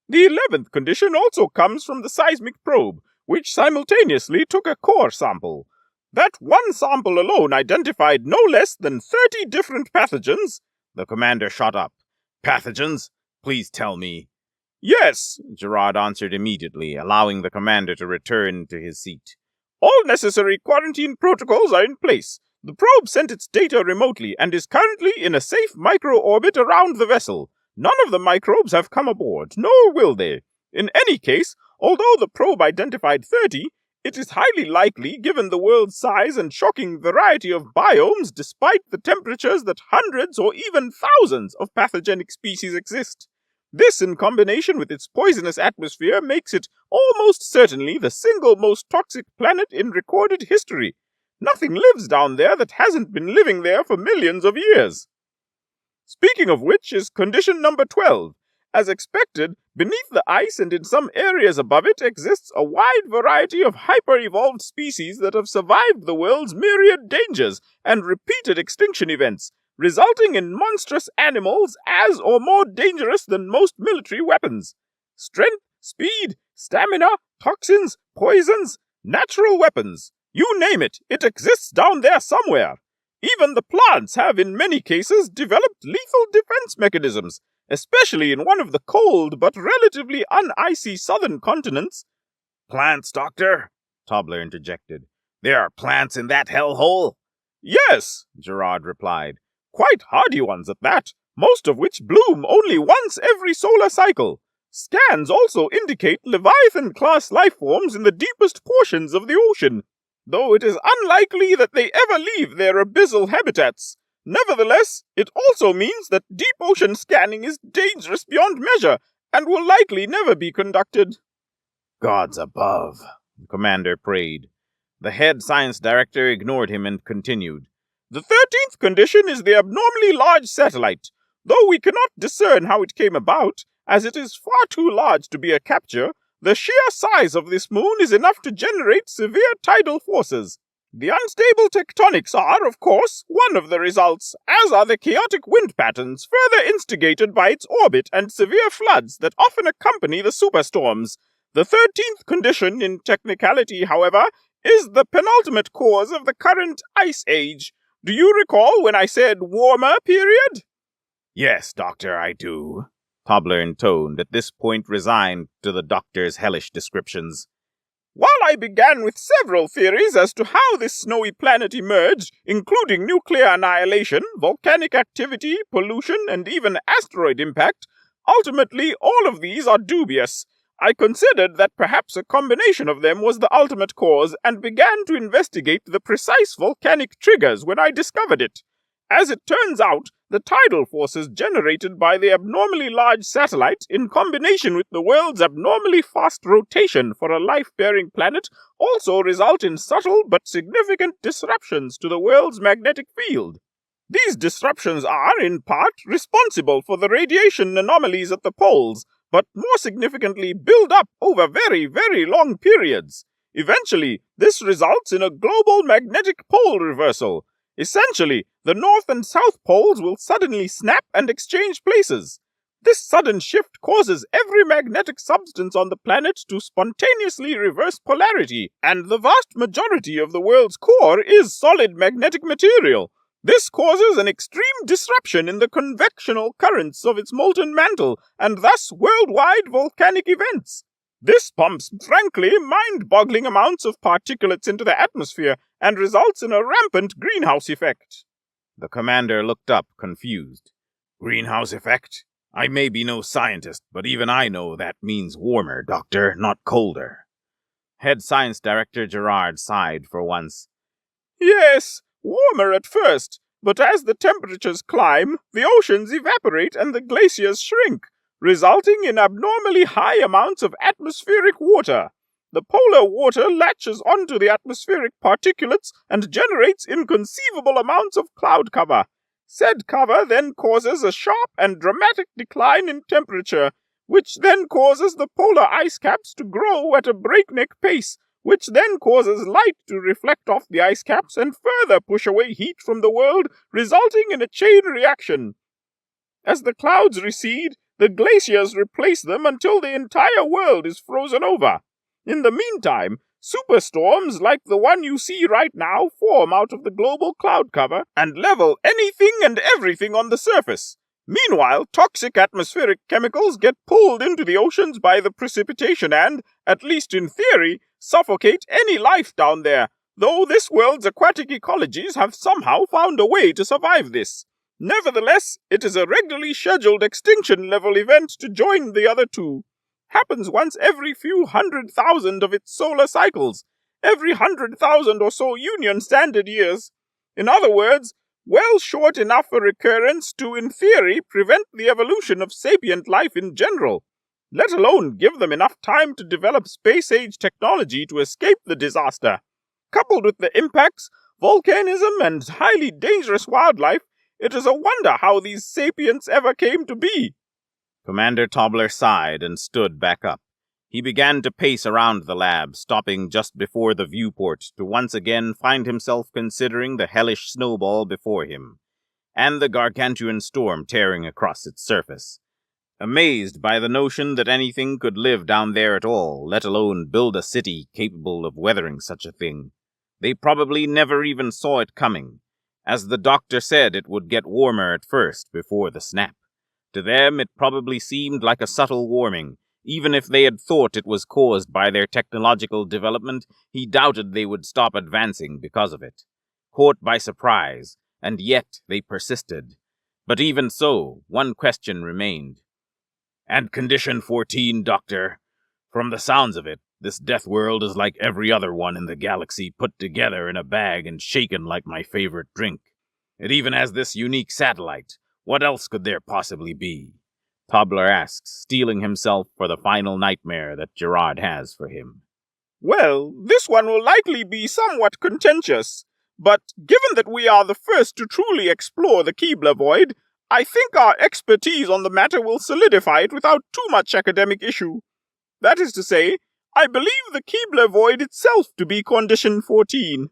Speaker 2: The 11th condition also comes from the seismic probe, which simultaneously took a core sample. That one sample alone identified no less than 30 different pathogens.
Speaker 1: The commander shot up. Pathogens? Please tell me.
Speaker 2: Yes,
Speaker 1: Gerard answered immediately, allowing the commander to return to his seat.
Speaker 2: All necessary quarantine protocols are in place. The probe sent its data remotely and is currently in a safe micro-orbit around the vessel. None of the microbes have come aboard, nor will they. In any case, although the probe identified 30, it is highly likely, given the world's size and shocking variety of biomes, despite the temperatures, that hundreds or even thousands of pathogenic species exist. This, in combination with its poisonous atmosphere, makes it almost certainly the single most toxic planet in recorded history. Nothing lives down there that hasn't been living there for millions of years. Speaking of which is condition number 12. As expected, Beneath the ice and in some areas above it exists a wide variety of hyper-evolved species that have survived the world's myriad dangers and repeated extinction events, resulting in monstrous animals as or more dangerous than most military weapons. Strength, speed, stamina, toxins, poisons, natural weapons. You name it, it exists down there somewhere. Even the plants have in many cases developed lethal defense mechanisms, especially in one of the cold but relatively unicy southern continents.
Speaker 1: Plants, Doctor? Tobler interjected. There are plants in that hellhole?
Speaker 2: Yes, Gerard replied. Quite hardy ones at that, most of which bloom only once every solar cycle. Scans also indicate Leviathan-class life forms in the deepest portions of the ocean, though it is unlikely that they ever leave their abyssal habitats. Nevertheless, it also means that deep ocean scanning is dangerous beyond measure and will likely never be conducted.
Speaker 1: Gods above, the commander prayed. The head science director ignored him and continued.
Speaker 2: The 13th condition is the abnormally large satellite, though we cannot discern how it came about, as it is far too large to be a capture. The sheer size of this moon is enough to generate severe tidal forces. The unstable tectonics are, of course, one of the results, as are the chaotic wind patterns further instigated by its orbit and severe floods that often accompany the superstorms. The 13th condition, in technicality, however, is the penultimate cause of the current ice age. Do you recall when I said warmer period?
Speaker 1: Yes, Doctor, I do. Tobler intoned, at this point resigned to the doctor's hellish descriptions.
Speaker 2: While I began with several theories as to how this snowy planet emerged, including nuclear annihilation, volcanic activity, pollution, and even asteroid impact, ultimately all of these are dubious. I considered that perhaps a combination of them was the ultimate cause and began to investigate the precise volcanic triggers when I discovered it. As it turns out, the tidal forces generated by the abnormally large satellite, in combination with the world's abnormally fast rotation for a life-bearing planet, also result in subtle but significant disruptions to the world's magnetic field. These disruptions are, in part, responsible for the radiation anomalies at the poles, but more significantly build up over very, very long periods. Eventually, this results in a global magnetic pole reversal. Essentially, the north and south poles will suddenly snap and exchange places. This sudden shift causes every magnetic substance on the planet to spontaneously reverse polarity, and the vast majority of the world's core is solid magnetic material. This causes an extreme disruption in the convectional currents of its molten mantle, and thus worldwide volcanic events. This pumps, frankly, mind-boggling amounts of particulates into the atmosphere and results in a rampant greenhouse effect.
Speaker 1: The commander looked up, confused. Greenhouse effect? I may be no scientist, but even I know that means warmer, Doctor, not colder. Head Science Director Gerard sighed for once.
Speaker 2: Yes, warmer at first, but as the temperatures climb, the oceans evaporate and the glaciers shrink, resulting in abnormally high amounts of atmospheric water. The polar water latches onto the atmospheric particulates and generates inconceivable amounts of cloud cover. Said cover then causes a sharp and dramatic decline in temperature, which then causes the polar ice caps to grow at a breakneck pace, which then causes light to reflect off the ice caps and further push away heat from the world, resulting in a chain reaction. As the clouds recede, the glaciers replace them until the entire world is frozen over. In the meantime, superstorms like the one you see right now form out of the global cloud cover and level anything and everything on the surface. Meanwhile, toxic atmospheric chemicals get pulled into the oceans by the precipitation and, at least in theory, suffocate any life down there, though this world's aquatic ecologies have somehow found a way to survive this. Nevertheless, it is a regularly scheduled extinction-level event to join the other two. Happens once every few 100,000 of its solar cycles, every 100,000 or so Union Standard years. In other words, well short enough a recurrence to, in theory, prevent the evolution of sapient life in general, let alone give them enough time to develop space-age technology to escape the disaster. Coupled with the impacts, volcanism, and highly dangerous wildlife, it is a wonder how these sapients ever came to be.
Speaker 1: Commander Tobler sighed and stood back up. He began to pace around the lab, stopping just before the viewport to once again find himself considering the hellish snowball before him, and the gargantuan storm tearing across its surface. Amazed by the notion that anything could live down there at all, let alone build a city capable of weathering such a thing. They probably never even saw it coming. As the doctor said, it would get warmer at first before the snap. To them, it probably seemed like a subtle warming. Even if they had thought it was caused by their technological development, he doubted they would stop advancing because of it. Caught by surprise, and yet they persisted. But even so, one question remained. "And Condition 14, Doctor. From the sounds of it, this Deathworld is like every other one in the galaxy put together in a bag and shaken like my favorite drink. It even has this unique satellite. What else could there possibly be?" Tobler asks, steeling himself for the final nightmare that Gerard has for him.
Speaker 2: Well, this one will likely be somewhat contentious, but given that we are the first to truly explore the Keebler Void, I think our expertise on the matter will solidify it without too much academic issue. That is to say, I believe the Keebler Void itself to be Condition 14.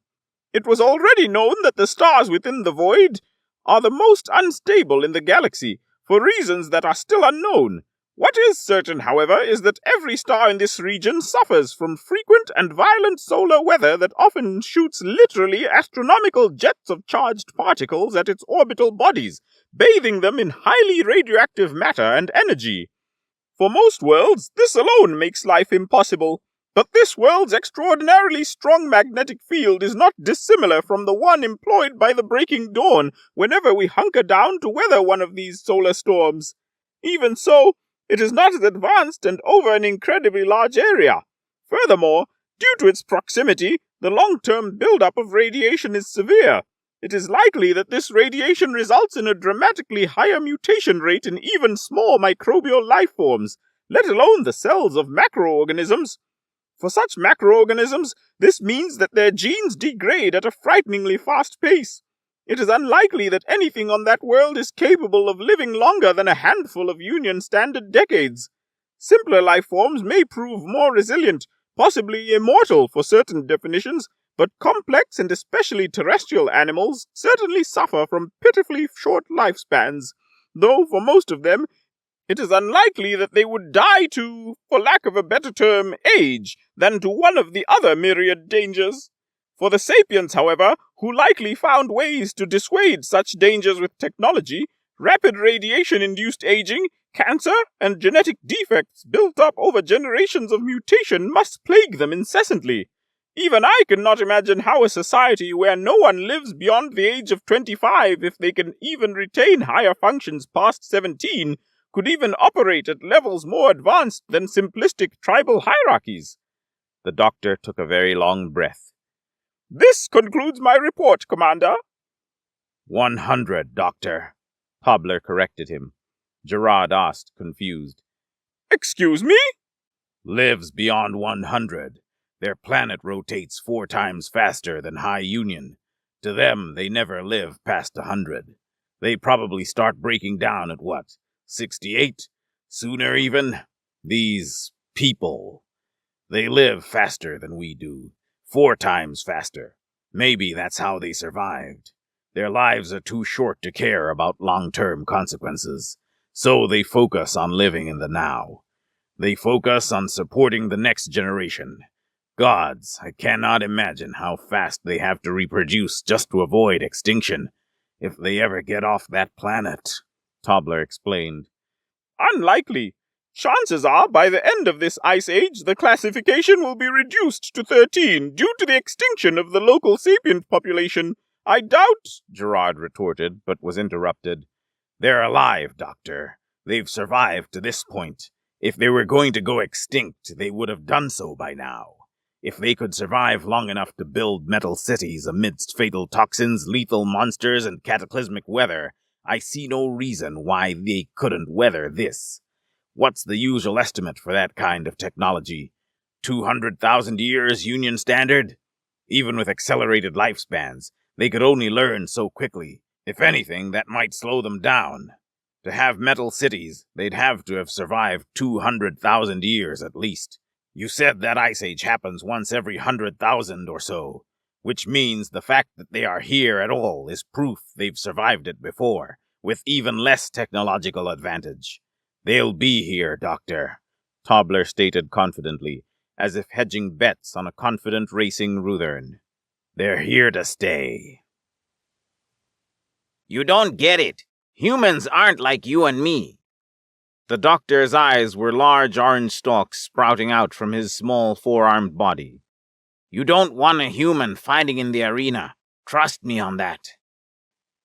Speaker 2: It was already known that the stars within the Void are the most unstable in the galaxy, for reasons that are still unknown. What is certain, however, is that every star in this region suffers from frequent and violent solar weather that often shoots literally astronomical jets of charged particles at its orbital bodies, bathing them in highly radioactive matter and energy. For most worlds, this alone makes life impossible, but this world's extraordinarily strong magnetic field is not dissimilar from the one employed by the Breaking Dawn whenever we hunker down to weather one of these solar storms. Even so, it is not as advanced and over an incredibly large area. Furthermore, due to its proximity, the long-term buildup of radiation is severe. It is likely that this radiation results in a dramatically higher mutation rate in even small microbial life forms, let alone the cells of macroorganisms. For such macroorganisms, this means that their genes degrade at a frighteningly fast pace. It is unlikely that anything on that world is capable of living longer than a handful of Union Standard decades. Simpler life forms may prove more resilient, possibly immortal for certain definitions, but complex and especially terrestrial animals certainly suffer from pitifully short lifespans, though for most of them, it is unlikely that they would die to, for lack of a better term, age, than to one of the other myriad dangers. For the sapiens, however, who likely found ways to dissuade such dangers with technology, rapid radiation-induced aging, cancer, and genetic defects built up over generations of mutation must plague them incessantly. Even I cannot imagine how a society where no one lives beyond the age of 25, if they can even retain higher functions past 17, could even operate at levels more advanced than simplistic tribal hierarchies.
Speaker 1: The doctor took a very long breath.
Speaker 2: This concludes my report, Commander.
Speaker 1: 100, Doctor. Tobler corrected him. Gerard asked, confused.
Speaker 2: Excuse me?
Speaker 1: Lives beyond 100. Their planet rotates 4 times faster than High Union. To them, they never live past 100. They probably start breaking down at 68? Sooner even? These people. They live faster than we do. 4 times faster. Maybe that's how they survived. Their lives are too short to care about long-term consequences. So they focus on living in the now. They focus on supporting the next generation. Gods, I cannot imagine how fast they have to reproduce just to avoid extinction, if they ever get off that planet, Tobler explained.
Speaker 2: Unlikely. Chances are, by the end of this ice age, the classification will be reduced to 13 due to the extinction of the local sapient population. I doubt,
Speaker 1: Gerard retorted, but was interrupted. They're alive, Doctor. They've survived to this point. If they were going to go extinct, they would have done so by now. If they could survive long enough to build metal cities amidst fatal toxins, lethal monsters, and cataclysmic weather, I see no reason why they couldn't weather this. What's the usual estimate for that kind of technology? 200,000 years Union Standard? Even with accelerated lifespans, they could only learn so quickly. If anything, that might slow them down. To have metal cities, they'd have to have survived 200,000 years at least. You said that ice age happens once every 100,000 or so, which means the fact that they are here at all is proof they've survived it before, with even less technological advantage. They'll be here, Doctor, Tobler stated confidently, as if hedging bets on a confident racing Ruthern. They're here to stay.
Speaker 4: You don't get it. Humans aren't like you and me.
Speaker 1: The doctor's eyes were large orange stalks sprouting out from his small four-armed body.
Speaker 4: You don't want a human fighting in the arena. Trust me on that.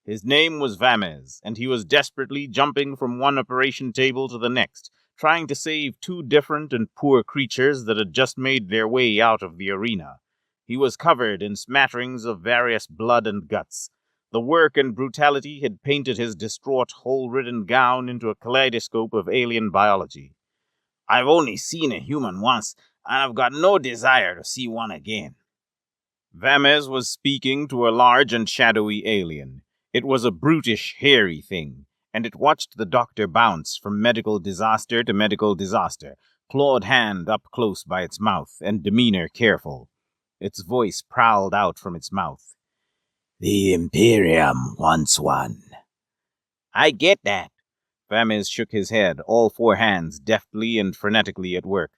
Speaker 1: His name was Vamez, and he was desperately jumping from one operation table to the next, trying to save two different and poor creatures that had just made their way out of the arena. He was covered in smatterings of various blood and guts. The work and brutality had painted his distraught, hole-ridden gown into a kaleidoscope of alien biology.
Speaker 4: I've only seen a human once, and I've got no desire to see one again.
Speaker 1: Vamez was speaking to a large and shadowy alien. It was a brutish, hairy thing, and it watched the doctor bounce from medical disaster to medical disaster, clawed hand up close by its mouth, and demeanor careful. Its voice prowled out from its mouth.
Speaker 5: The Imperium wants one.
Speaker 4: I get that.
Speaker 1: Vamez shook his head, all four hands deftly and frenetically at work.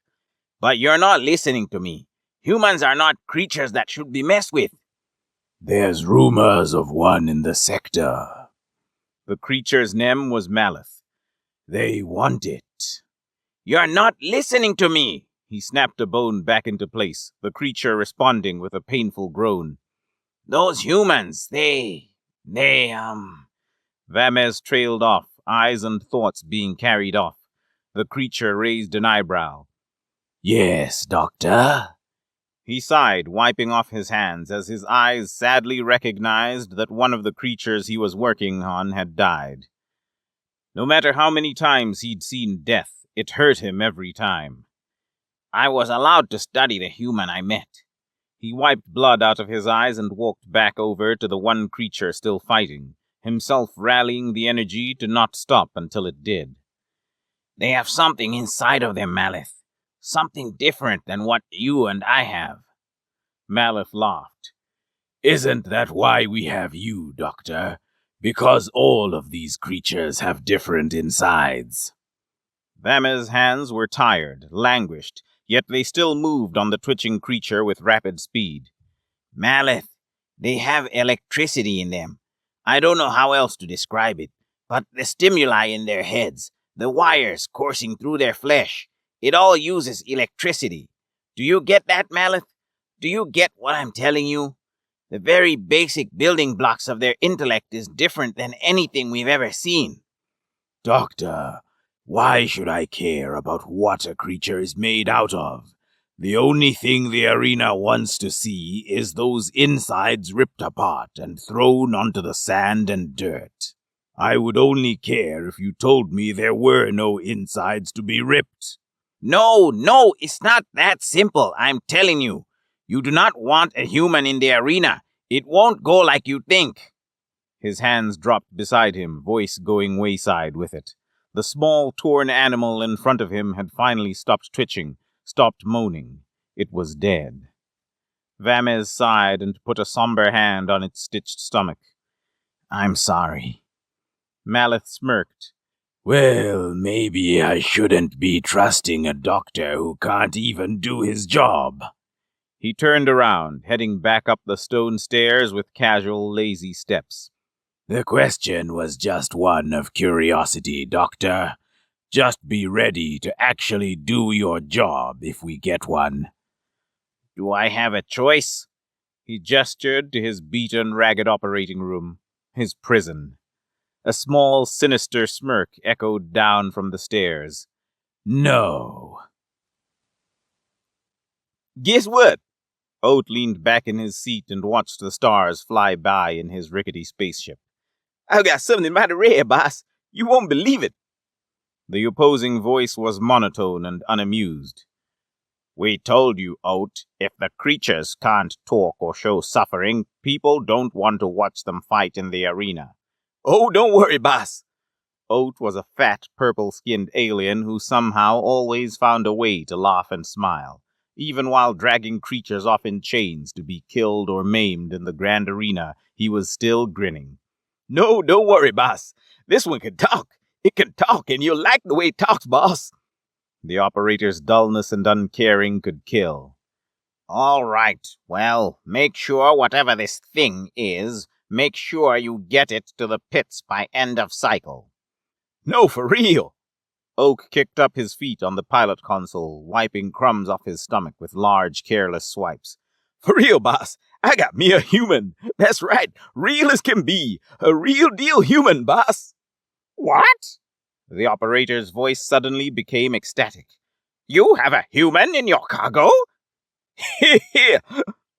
Speaker 4: But you're not listening to me. Humans are not creatures that should be messed with.
Speaker 5: There's rumors of one in the sector.
Speaker 1: The creature's name was Maleth.
Speaker 5: They want it.
Speaker 4: You're not listening to me.
Speaker 1: He snapped a bone back into place, the creature responding with a painful groan.
Speaker 4: Those humans, they...
Speaker 1: Vamez trailed off, eyes and thoughts being carried off. The creature raised an eyebrow.
Speaker 5: Yes, Doctor.
Speaker 1: He sighed, wiping off his hands as his eyes sadly recognized that one of the creatures he was working on had died. No matter how many times he'd seen death, it hurt him every time.
Speaker 4: I was allowed to study the human I met.
Speaker 1: He wiped blood out of his eyes and walked back over to the one creature still fighting, himself rallying the energy to not stop until it did.
Speaker 4: They have something inside of them, Maleth. Something different than what you and I have.
Speaker 1: Maleth laughed.
Speaker 5: Isn't that why we have you, Doctor? Because all of these creatures have different insides.
Speaker 1: Vamez's hands were tired, languished, yet they still moved on the twitching creature with rapid speed.
Speaker 4: Maleth, they have electricity in them. I don't know how else to describe it, but the stimuli in their heads, the wires coursing through their flesh, it all uses electricity. Do you get that, Maleth? Do you get what I'm telling you? The very basic building blocks of their intellect is different than anything we've ever seen.
Speaker 5: Doctor, why should I care about what a creature is made out of? The only thing the arena wants to see is those insides ripped apart and thrown onto the sand and dirt. I would only care if you told me there were no insides to be ripped.
Speaker 4: No, it's not that simple, I'm telling you. You do not want a human in the arena. It won't go like you think.
Speaker 1: His hands dropped beside him, voice going wayside with it. The small, torn animal in front of him had finally stopped twitching, stopped moaning. It was dead. Vamez sighed and put a somber hand on its stitched stomach.
Speaker 4: I'm sorry.
Speaker 1: Maleth smirked.
Speaker 5: Well, maybe I shouldn't be trusting a doctor who can't even do his job.
Speaker 1: He turned around, heading back up the stone stairs with casual, lazy steps.
Speaker 5: The question was just one of curiosity, Doctor. Just be ready to actually do your job if we get one.
Speaker 4: Do I have a choice?
Speaker 1: He gestured to his beaten, ragged operating room, his prison. A small, sinister smirk echoed down from the stairs.
Speaker 5: No.
Speaker 1: Guess what? Oat leaned back in his seat and watched the stars fly by in his rickety spaceship.
Speaker 2: I've got something mighty rare, boss. You won't believe it.
Speaker 1: The opposing voice was monotone and unamused.
Speaker 4: We told you, Oat, if the creatures can't talk or show suffering, people don't want to watch them fight in the arena.
Speaker 2: Oh, don't worry, boss.
Speaker 1: Oat was a fat, purple-skinned alien who somehow always found a way to laugh and smile, even while dragging creatures off in chains to be killed or maimed in the grand arena. He was still grinning.
Speaker 5: No, don't worry, boss. This one can talk. It can talk, and you'll like the way it talks, boss.
Speaker 1: The operator's dullness and uncaring could kill.
Speaker 4: All right, well, make sure whatever this thing is, make sure you get it to the pits by end of cycle.
Speaker 5: No, for real.
Speaker 1: Oak kicked up his feet on the pilot console, wiping crumbs off his stomach with large, careless swipes.
Speaker 5: For real, boss. I got me a human. That's right, real as can be. A real deal human, boss.
Speaker 4: What?
Speaker 1: The operator's voice suddenly became ecstatic.
Speaker 4: You have a human in your cargo?
Speaker 5: Here.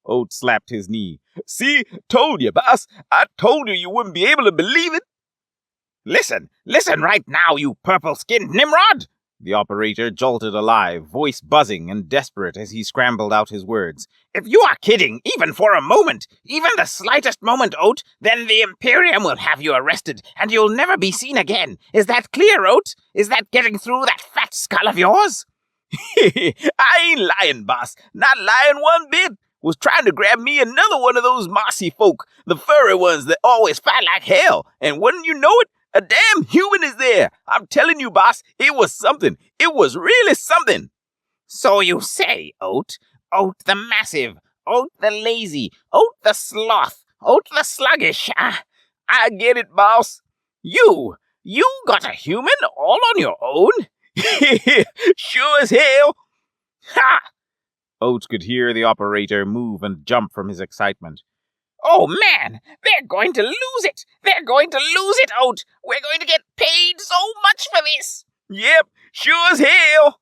Speaker 5: Oat slapped his knee. See, told you, boss. I told you wouldn't be able to believe it.
Speaker 4: Listen right now, you purple-skinned Nimrod!
Speaker 1: The operator jolted alive, voice buzzing and desperate as he scrambled out his words.
Speaker 4: If you are kidding, even for a moment, even the slightest moment, Oat, then the Imperium will have you arrested, and you'll never be seen again. Is that clear, Oat? Is that getting through that fat skull of yours?
Speaker 5: I ain't lying, boss. Not lying one bit. Was trying to grab me another one of those mossy folk, the furry ones that always fight like hell, and wouldn't you know it, a damn human is there. I'm telling you, boss, it was something. It was really something.
Speaker 4: So you say, Oat. Oat the massive. Oat the lazy. Oat the sloth. Oat the sluggish.
Speaker 5: I get it, boss.
Speaker 4: You got a human all on your own?
Speaker 5: Sure as hell.
Speaker 4: Ha!
Speaker 1: Oat could hear the operator move and jump from his excitement.
Speaker 4: Oh, man! They're going to lose it! They're going to lose it, Oat! We're going to get paid so much for this!
Speaker 5: Yep, sure as hell!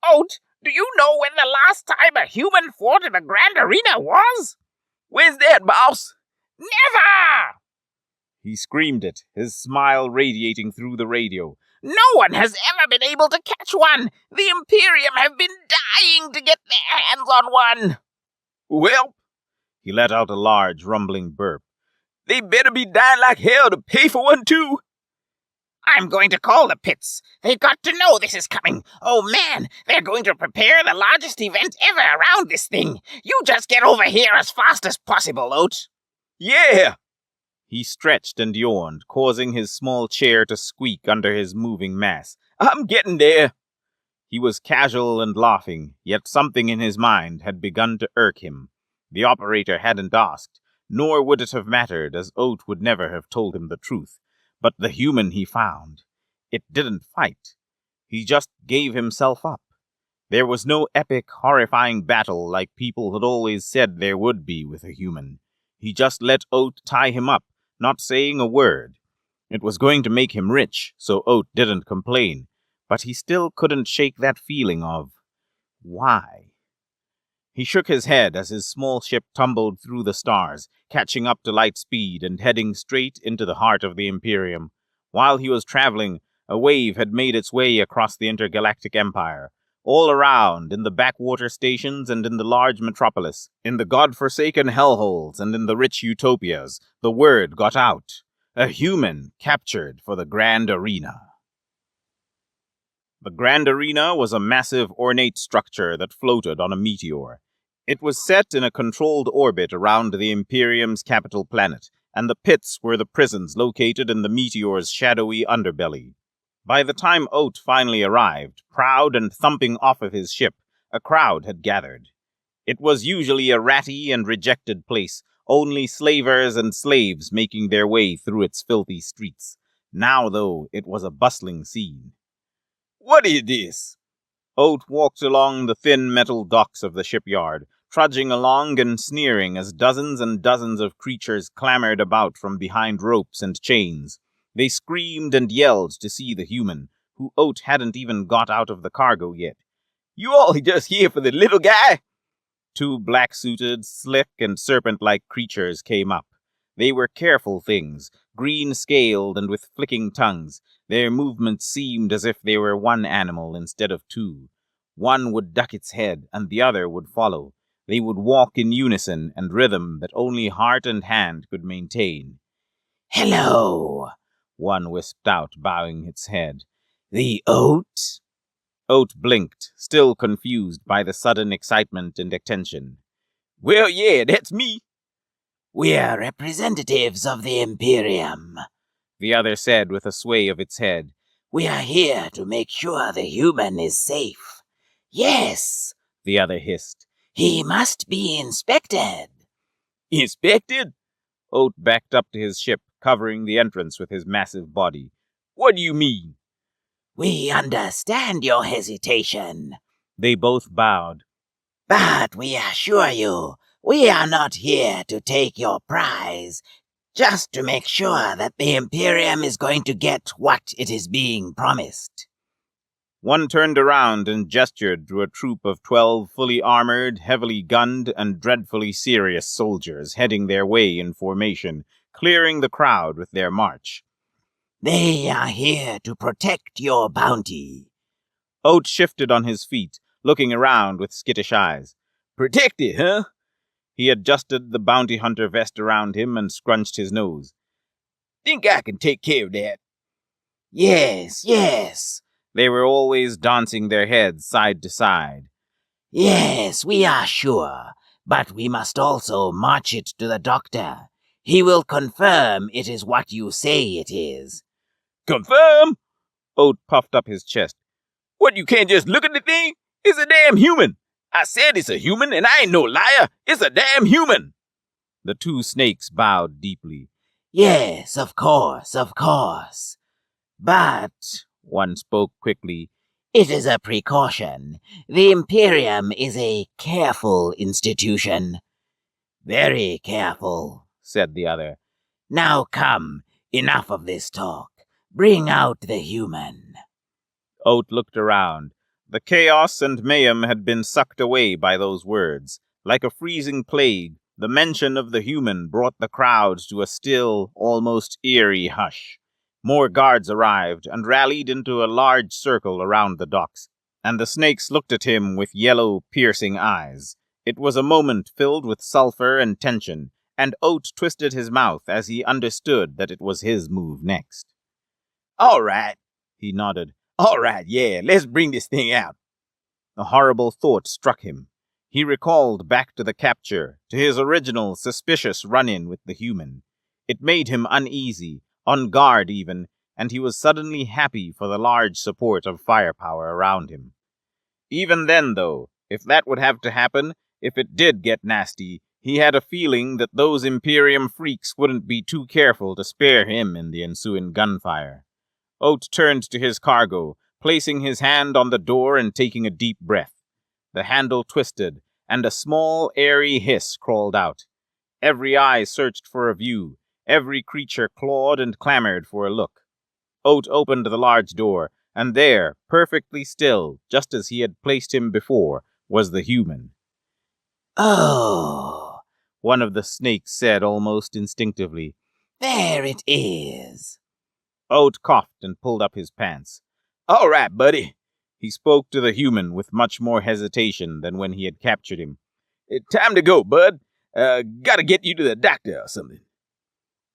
Speaker 4: Oat, do you know when the last time a human fought in the Grand Arena was?
Speaker 5: When's that, boss?
Speaker 4: Never!
Speaker 1: He screamed it, his smile radiating through the radio.
Speaker 4: No one has ever been able to catch one! The Imperium have been dying to get their hands on one!
Speaker 5: Well,
Speaker 1: he let out a large, rumbling burp.
Speaker 5: They better be dying like hell to pay for one, too.
Speaker 4: I'm going to call the pits. They've got to know this is coming. Oh, man, they're going to prepare the largest event ever around this thing. You just get over here as fast as possible, Oat.
Speaker 5: Yeah!
Speaker 1: He stretched and yawned, causing his small chair to squeak under his moving mass.
Speaker 5: I'm getting there.
Speaker 1: He was casual and laughing, yet something in his mind had begun to irk him. The operator hadn't asked, nor would it have mattered, as Oat would never have told him the truth. But the human he found, it didn't fight. He just gave himself up. There was no epic, horrifying battle like people had always said there would be with a human. He just let Oat tie him up, not saying a word. It was going to make him rich, so Oat didn't complain, but he still couldn't shake that feeling of, why? He shook his head as his small ship tumbled through the stars, catching up to light speed and heading straight into the heart of the Imperium. While he was traveling, a wave had made its way across the intergalactic empire. All around, in the backwater stations and in the large metropolis, in the god-forsaken hellholes and in the rich utopias, the word got out. A human captured for the Grand Arena. The Grand Arena was a massive, ornate structure that floated on a meteor. It was set in a controlled orbit around the Imperium's capital planet, and the pits were the prisons located in the meteor's shadowy underbelly. By the time Oat finally arrived, proud and thumping off of his ship, a crowd had gathered. It was usually a ratty and rejected place, only slavers and slaves making their way through its filthy streets. Now, though, it was a bustling scene.
Speaker 5: What is this?
Speaker 1: Oat walked along the thin metal docks of the shipyard, trudging along and sneering as dozens and dozens of creatures clambered about from behind ropes and chains. They screamed and yelled to see the human, who Oat hadn't even got out of the cargo yet.
Speaker 5: You all just here for the little guy?
Speaker 1: Two black-suited, slick and serpent-like creatures came up. They were careful things, green-scaled and with flicking tongues. Their movements seemed as if they were one animal instead of two. One would duck its head, and the other would follow. They would walk in unison and rhythm that only heart and hand could maintain.
Speaker 5: Hello.
Speaker 1: one wisped out, bowing its head.
Speaker 5: The oat?
Speaker 1: Oat blinked, still confused by the sudden excitement and attention.
Speaker 2: Well, yeah, that's me.
Speaker 5: We are representatives of the Imperium,
Speaker 1: the other said with a sway of its head.
Speaker 5: We are here to make sure the human is safe. Yes,
Speaker 1: the other hissed.
Speaker 5: He must be inspected.
Speaker 2: Inspected?
Speaker 1: Oat backed up to his ship, covering the entrance with his massive body.
Speaker 2: What do you mean?
Speaker 5: We understand your hesitation.
Speaker 1: They both bowed.
Speaker 5: But we assure you, we are not here to take your prize, just to make sure that the Imperium is going to get what it is being promised.
Speaker 1: One turned around and gestured to a troop of 12 fully armored, heavily gunned, and dreadfully serious soldiers heading their way in formation, clearing the crowd with their march.
Speaker 5: They are here to protect your bounty.
Speaker 1: Oat shifted on his feet, looking around with skittish eyes.
Speaker 2: Protect it, huh?
Speaker 1: He adjusted the bounty hunter vest around him and scrunched his nose.
Speaker 2: Think I can take care of that.
Speaker 5: Yes, yes.
Speaker 1: They were always dancing their heads side to side.
Speaker 5: Yes, we are sure, but we must also march it to the doctor. He will confirm it is what you say it is.
Speaker 2: Confirm?
Speaker 1: Oat puffed up his chest.
Speaker 2: What, you can't just look at the thing? It's a damn human. I said it's a human, and I ain't no liar. It's a damn human.
Speaker 1: The two snakes bowed deeply.
Speaker 5: Yes, of course, of course. But,
Speaker 1: one spoke quickly,
Speaker 5: it is a precaution. The Imperium is a careful institution. Very careful, said the other. Now come, enough of this talk. Bring out the human.
Speaker 1: Oat looked around. The chaos and mayhem had been sucked away by those words. Like a freezing plague, the mention of the human brought the crowd to a still, almost eerie hush. More guards arrived and rallied into a large circle around the docks, and the snakes looked at him with yellow, piercing eyes. It was a moment filled with sulfur and tension, and Oat twisted his mouth as he understood that it was his move next.
Speaker 2: All right,
Speaker 1: he nodded.
Speaker 2: All right, yeah, let's bring this thing out.
Speaker 1: A horrible thought struck him. He recalled back to the capture, to his original suspicious run-in with the human. It made him uneasy, on guard even, and he was suddenly happy for the large support of firepower around him. Even then, though, if that would have to happen, if it did get nasty, he had a feeling that those Imperium freaks wouldn't be too careful to spare him in the ensuing gunfire. Oat turned to his cargo, placing his hand on the door and taking a deep breath. The handle twisted, and a small, airy hiss crawled out. Every eye searched for a view. Every creature clawed and clamored for a look. Oat opened the large door, and there, perfectly still, just as he had placed him before, was the human.
Speaker 5: Oh,
Speaker 1: one of the snakes said almost instinctively.
Speaker 5: There it is.
Speaker 1: Oat coughed and pulled up his pants.
Speaker 2: All right, buddy.
Speaker 1: He spoke to the human with much more hesitation than when he had captured him.
Speaker 2: Time to go, bud. Gotta get you to the doctor or something.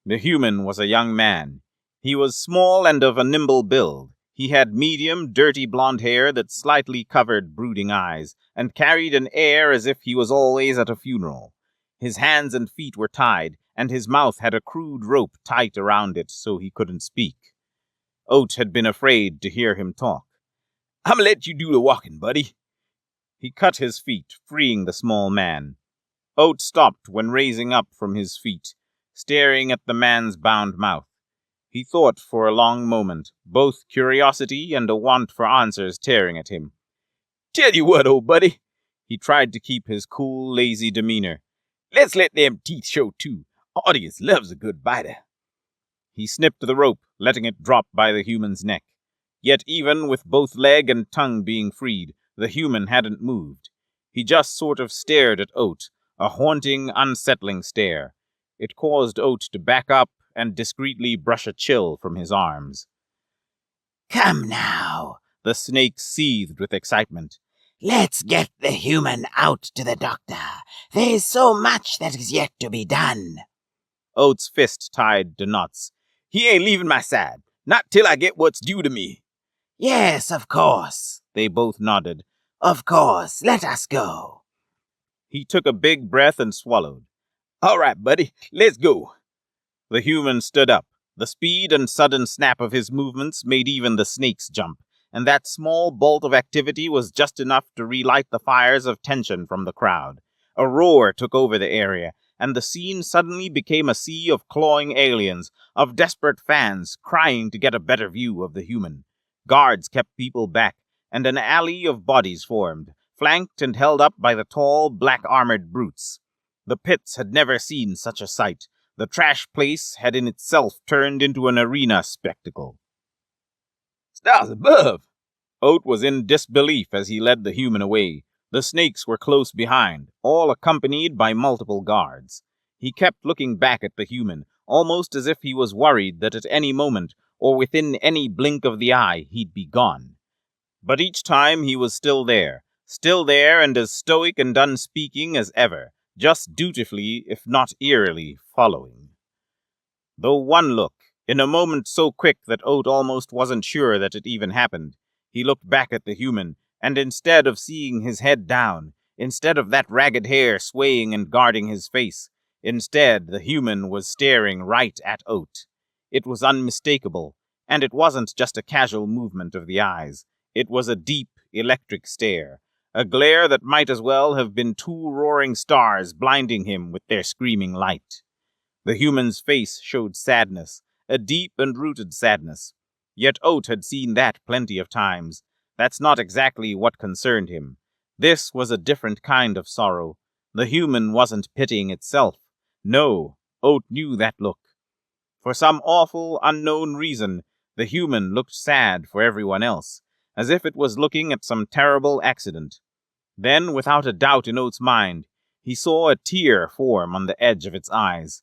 Speaker 1: The human was a young man. He was small and of a nimble build. He had medium, dirty blonde hair that slightly covered brooding eyes, and carried an air as if he was always at a funeral. His hands and feet were tied, and his mouth had a crude rope tight around it so he couldn't speak. Oat had been afraid to hear him talk.
Speaker 2: I'm gonna let you do the walking, buddy.
Speaker 1: He cut his feet, freeing the small man. Oat stopped when raising up from his feet, staring at the man's bound mouth. He thought for a long moment, both curiosity and a want for answers tearing at him.
Speaker 2: Tell you what, old buddy.
Speaker 1: He tried to keep his cool, lazy demeanor.
Speaker 2: Let's let them teeth show, too. Audience loves a good biter.
Speaker 1: He snipped the rope, letting it drop by the human's neck. Yet even with both leg and tongue being freed, the human hadn't moved. He just sort of stared at Oat, a haunting, unsettling stare. It caused Oat to back up and discreetly brush a chill from his arms.
Speaker 5: Come now,
Speaker 1: the snake seethed with excitement.
Speaker 5: Let's get the human out to the doctor. There's so much that is yet to be done.
Speaker 1: Oat's fist tied to knots.
Speaker 2: He ain't leaving my side. Not till I get what's due to me.
Speaker 5: Yes, of course, they both nodded. Of course, let us go.
Speaker 1: He took a big breath and swallowed.
Speaker 2: All right, buddy, let's go.
Speaker 1: The human stood up. The speed and sudden snap of his movements made even the snakes jump, and that small bolt of activity was just enough to relight the fires of tension from the crowd. A roar took over the area, and the scene suddenly became a sea of clawing aliens, of desperate fans crying to get a better view of the human. Guards kept people back, and an alley of bodies formed, flanked and held up by the tall, black-armored brutes. The pits had never seen such a sight. The trash place had in itself turned into an arena spectacle.
Speaker 2: Stars above!
Speaker 1: Oat was in disbelief as he led the human away. The snakes were close behind, all accompanied by multiple guards. He kept looking back at the human, almost as if he was worried that at any moment, or within any blink of the eye, he'd be gone. But each time he was still there and as stoic and unspeaking as ever, just dutifully, if not eerily, following. Though one look, in a moment so quick that Oat almost wasn't sure that it even happened, he looked back at the human, and instead of seeing his head down, instead of that ragged hair swaying and guarding his face, instead the human was staring right at Oat. It was unmistakable, and it wasn't just a casual movement of the eyes. It was a deep, electric stare, a glare that might as well have been two roaring stars blinding him with their screaming light. The human's face showed sadness, a deep and rooted sadness. Yet Oat had seen that plenty of times. That's not exactly what concerned him. This was a different kind of sorrow. The human wasn't pitying itself. No, Oat knew that look. For some awful, unknown reason, the human looked sad for everyone else, as if it was looking at some terrible accident. Then, without a doubt in Oat's mind, he saw a tear form on the edge of its eyes.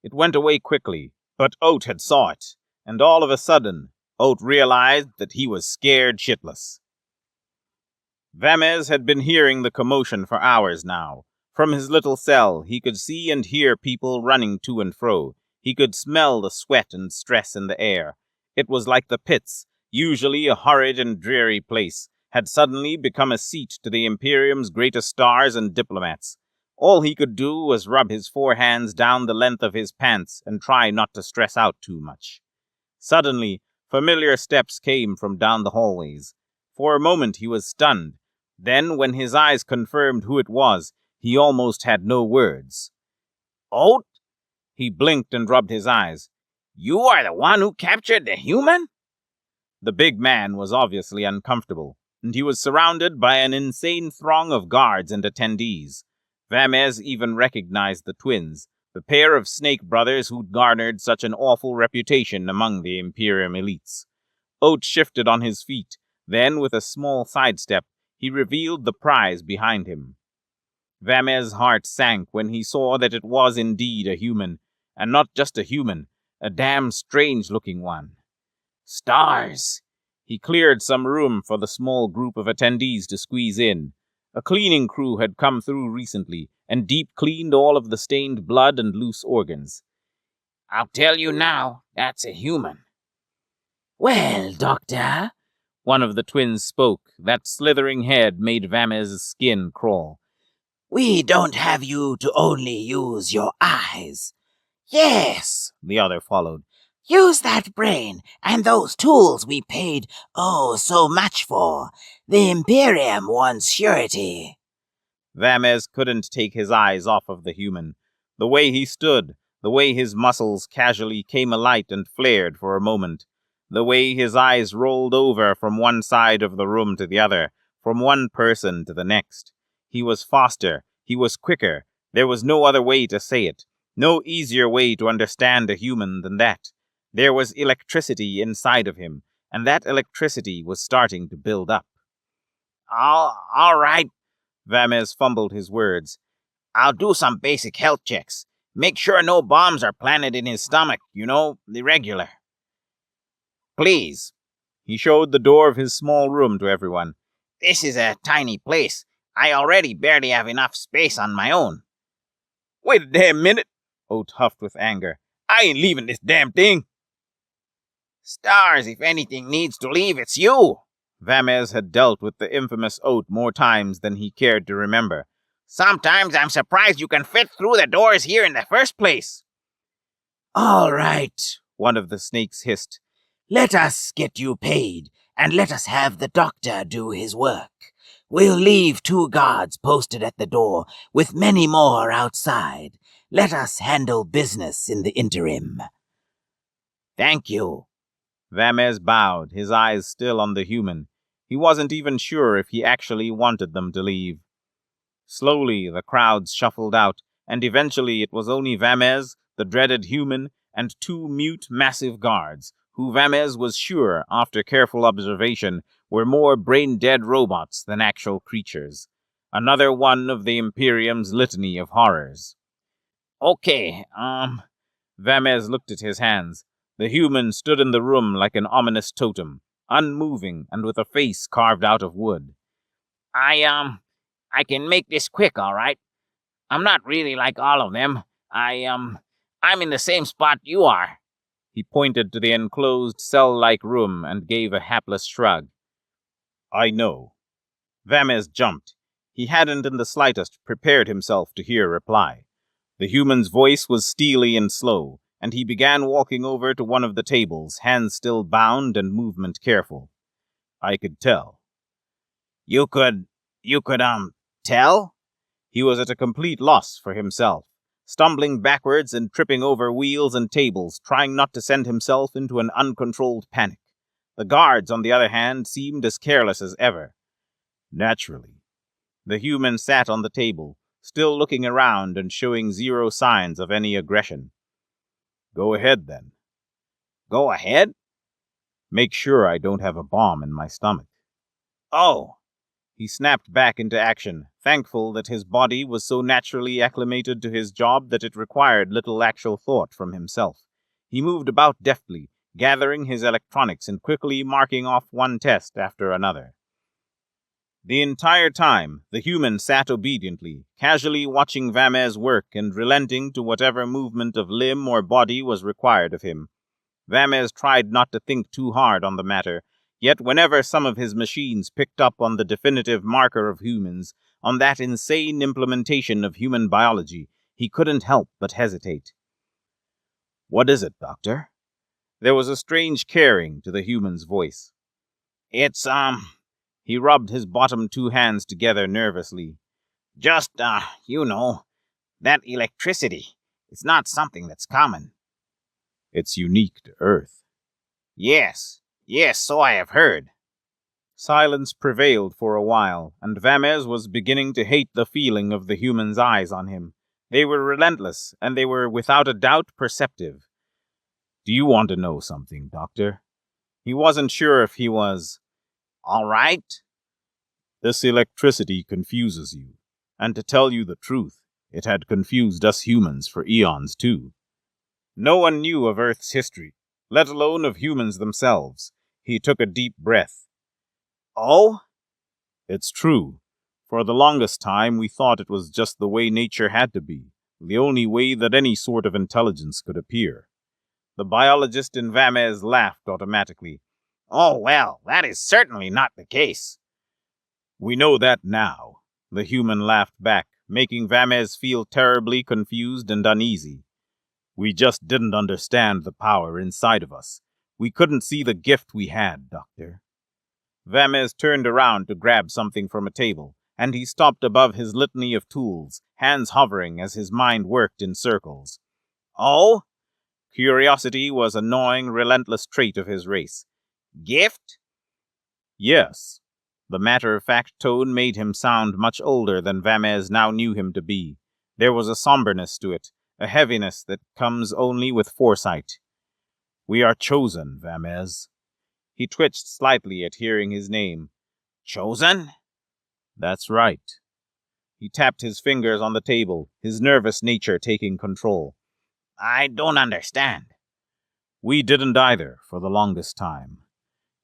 Speaker 1: It went away quickly, but Oat had saw it, and all of a sudden, Oat realized that he was scared shitless. Vamez had been hearing the commotion for hours now. From his little cell, he could see and hear people running to and fro. He could smell the sweat and stress in the air. It was like the pits, usually a horrid and dreary place, had suddenly become a seat to the Imperium's greatest stars and diplomats. All he could do was rub his forehands down the length of his pants and try not to stress out too much. Suddenly, familiar steps came from down the hallways. For a moment he was stunned. Then, when his eyes confirmed who it was, he almost had no words.
Speaker 4: Oat?
Speaker 1: He blinked and rubbed his eyes.
Speaker 4: You are the one who captured the human?
Speaker 1: The big man was obviously uncomfortable, and he was surrounded by an insane throng of guards and attendees. Vamez even recognized the twins, the pair of snake brothers who'd garnered such an awful reputation among the Imperium elites. Oat shifted on his feet. Then, with a small sidestep, he revealed the prize behind him. Vamez's heart sank when he saw that it was indeed a human, and not just a human, a damn strange-looking one. Stars! He cleared some room for the small group of attendees to squeeze in. A cleaning crew had come through recently and deep-cleaned all of the stained blood and loose organs.
Speaker 4: I'll tell you now, that's a human.
Speaker 5: Well, Doctor,
Speaker 1: one of the twins spoke. That slithering head made Vamez's skin crawl.
Speaker 5: We don't have you to only use your eyes. Yes,
Speaker 1: the other followed.
Speaker 5: Use that brain and those tools we paid oh so much for. The Imperium wants surety.
Speaker 1: Vamez couldn't take his eyes off of the human. The way he stood, the way his muscles casually came alight and flared for a moment, the way his eyes rolled over from one side of the room to the other, from one person to the next. He was faster, he was quicker. There was no other way to say it, no easier way to understand a human than that. There was electricity inside of him, and that electricity was starting to build up.
Speaker 4: All right,
Speaker 1: Vamez fumbled his words.
Speaker 4: I'll do some basic health checks. Make sure no bombs are planted in his stomach, the regular. Please.
Speaker 1: He showed the door of his small room to everyone.
Speaker 4: This is a tiny place. I already barely have enough space on my own.
Speaker 2: Wait a damn minute,
Speaker 1: Oat huffed with anger.
Speaker 2: I ain't leaving this damn thing.
Speaker 4: Stars, if anything needs to leave, it's you.
Speaker 1: Vamez had dealt with the infamous oat more times than he cared to remember.
Speaker 4: Sometimes I'm surprised you can fit through the doors here in the first place.
Speaker 5: All right, one of the snakes hissed. Let us get you paid, and let us have the doctor do his work. We'll leave 2 guards posted at the door, with many more outside. Let us handle business in the interim.
Speaker 4: Thank you.
Speaker 1: Vamez bowed, his eyes still on the human. He wasn't even sure if he actually wanted them to leave. Slowly, the crowds shuffled out, and eventually it was only Vamez, the dreaded human, and 2 mute, massive guards, who Vamez was sure, after careful observation, were more brain-dead robots than actual creatures. Another one of the Imperium's litany of horrors.
Speaker 4: Okay,
Speaker 1: Vamez looked at his hands. The human stood in the room like an ominous totem, unmoving and with a face carved out of wood.
Speaker 4: I can make this quick, all right? I'm not really like all of them. I'm in the same spot you are.
Speaker 1: He pointed to the enclosed cell-like room and gave a hapless shrug. I know. Vamez jumped. He hadn't in the slightest prepared himself to hear a reply. The human's voice was steely and slow, and he began walking over to one of the tables, hands still bound and movement careful. I could tell.
Speaker 4: You could, tell?
Speaker 1: He was at a complete loss for himself, stumbling backwards and tripping over wheels and tables, trying not to send himself into an uncontrolled panic. The guards, on the other hand, seemed as careless as ever. Naturally. The human sat on the table, still looking around and showing zero signs of any aggression. Go ahead, then.
Speaker 4: Go ahead?
Speaker 1: Make sure I don't have a bomb in my stomach.
Speaker 4: Oh.
Speaker 1: He snapped back into action, thankful that his body was so naturally acclimated to his job that it required little actual thought from himself. He moved about deftly, gathering his electronics and quickly marking off one test after another. The entire time, the human sat obediently, casually watching Vamez work and relenting to whatever movement of limb or body was required of him. Vamez tried not to think too hard on the matter, yet whenever some of his machines picked up on the definitive marker of humans, on that insane implementation of human biology, he couldn't help but hesitate. What is it, Doctor? There was a strange caring to the human's voice.
Speaker 4: It's,
Speaker 1: He rubbed his bottom 2 hands together nervously.
Speaker 4: Just, that electricity. It's not something that's common.
Speaker 1: It's unique to Earth.
Speaker 4: Yes, so I have heard.
Speaker 1: Silence prevailed for a while, and Vamez was beginning to hate the feeling of the human's eyes on him. They were relentless, and they were without a doubt perceptive. Do you want to know something, Doctor? He wasn't sure if he was.
Speaker 4: All right.
Speaker 1: This electricity confuses you, and to tell you the truth, it had confused us humans for eons too. No one knew of Earth's history, let alone of humans themselves. He took a deep breath.
Speaker 4: Oh?
Speaker 1: It's true. For the longest time we thought it was just the way nature had to be, the only way that any sort of intelligence could appear. The biologist in Vamez laughed automatically.
Speaker 4: Oh, well, that is certainly not the case.
Speaker 1: We know that now, the human laughed back, making Vamez feel terribly confused and uneasy. We just didn't understand the power inside of us. We couldn't see the gift we had, Doctor. Vamez turned around to grab something from a table, and he stopped above his litany of tools, hands hovering as his mind worked in circles.
Speaker 4: Oh?
Speaker 1: Curiosity was a gnawing, relentless trait of his race.
Speaker 4: Gift?
Speaker 1: Yes. The matter-of-fact tone made him sound much older than Vamez now knew him to be. There was a somberness to it, a heaviness that comes only with foresight. We are chosen, Vamez. He twitched slightly at hearing his name.
Speaker 4: Chosen?
Speaker 1: That's right. He tapped his fingers on the table, his nervous nature taking control.
Speaker 4: I don't understand.
Speaker 1: We didn't either, for the longest time.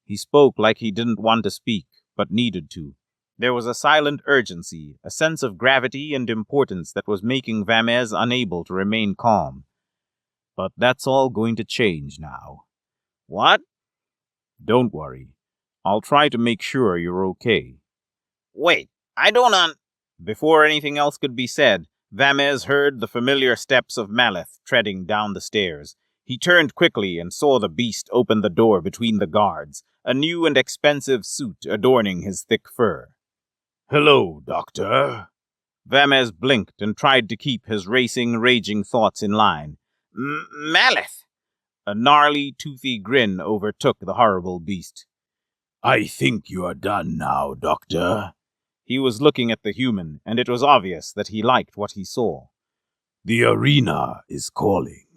Speaker 1: He spoke like he didn't want to speak, but needed to. There was a silent urgency, a sense of gravity and importance that was making Vamez unable to remain calm. But that's all going to change now.
Speaker 4: What?
Speaker 1: Don't worry. I'll try to make sure you're okay.
Speaker 4: Wait, I don't.
Speaker 1: Before anything else could be said, Vamez heard the familiar steps of Maleth treading down the stairs. He turned quickly and saw the beast open the door between the guards, a new and expensive suit adorning his thick fur.
Speaker 5: Hello, Doctor.
Speaker 1: Vamez blinked and tried to keep his raging thoughts in line.
Speaker 4: Maleth!
Speaker 1: A gnarly, toothy grin overtook the horrible beast.
Speaker 5: I think you are done now, Doctor.
Speaker 1: He was looking at the human, and it was obvious that he liked what he saw.
Speaker 5: The arena is calling.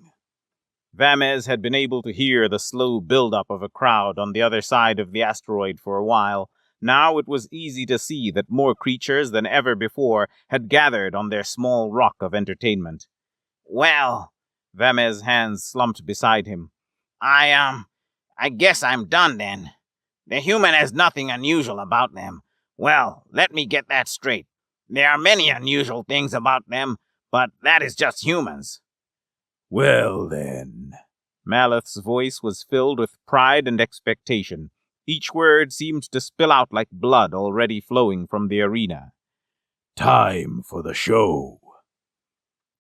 Speaker 1: Vamez had been able to hear the slow build-up of a crowd on the other side of the asteroid for a while. Now it was easy to see that more creatures than ever before had gathered on their small rock of entertainment.
Speaker 4: Well,
Speaker 1: Vamez's hands slumped beside him.
Speaker 4: I guess I'm done then. The human has nothing unusual about them. Well, let me get that straight. There are many unusual things about them, but that is just humans.
Speaker 5: Well, then.
Speaker 1: Maleth's voice was filled with pride and expectation. Each word seemed to spill out like blood already flowing from the arena.
Speaker 5: Time for the show.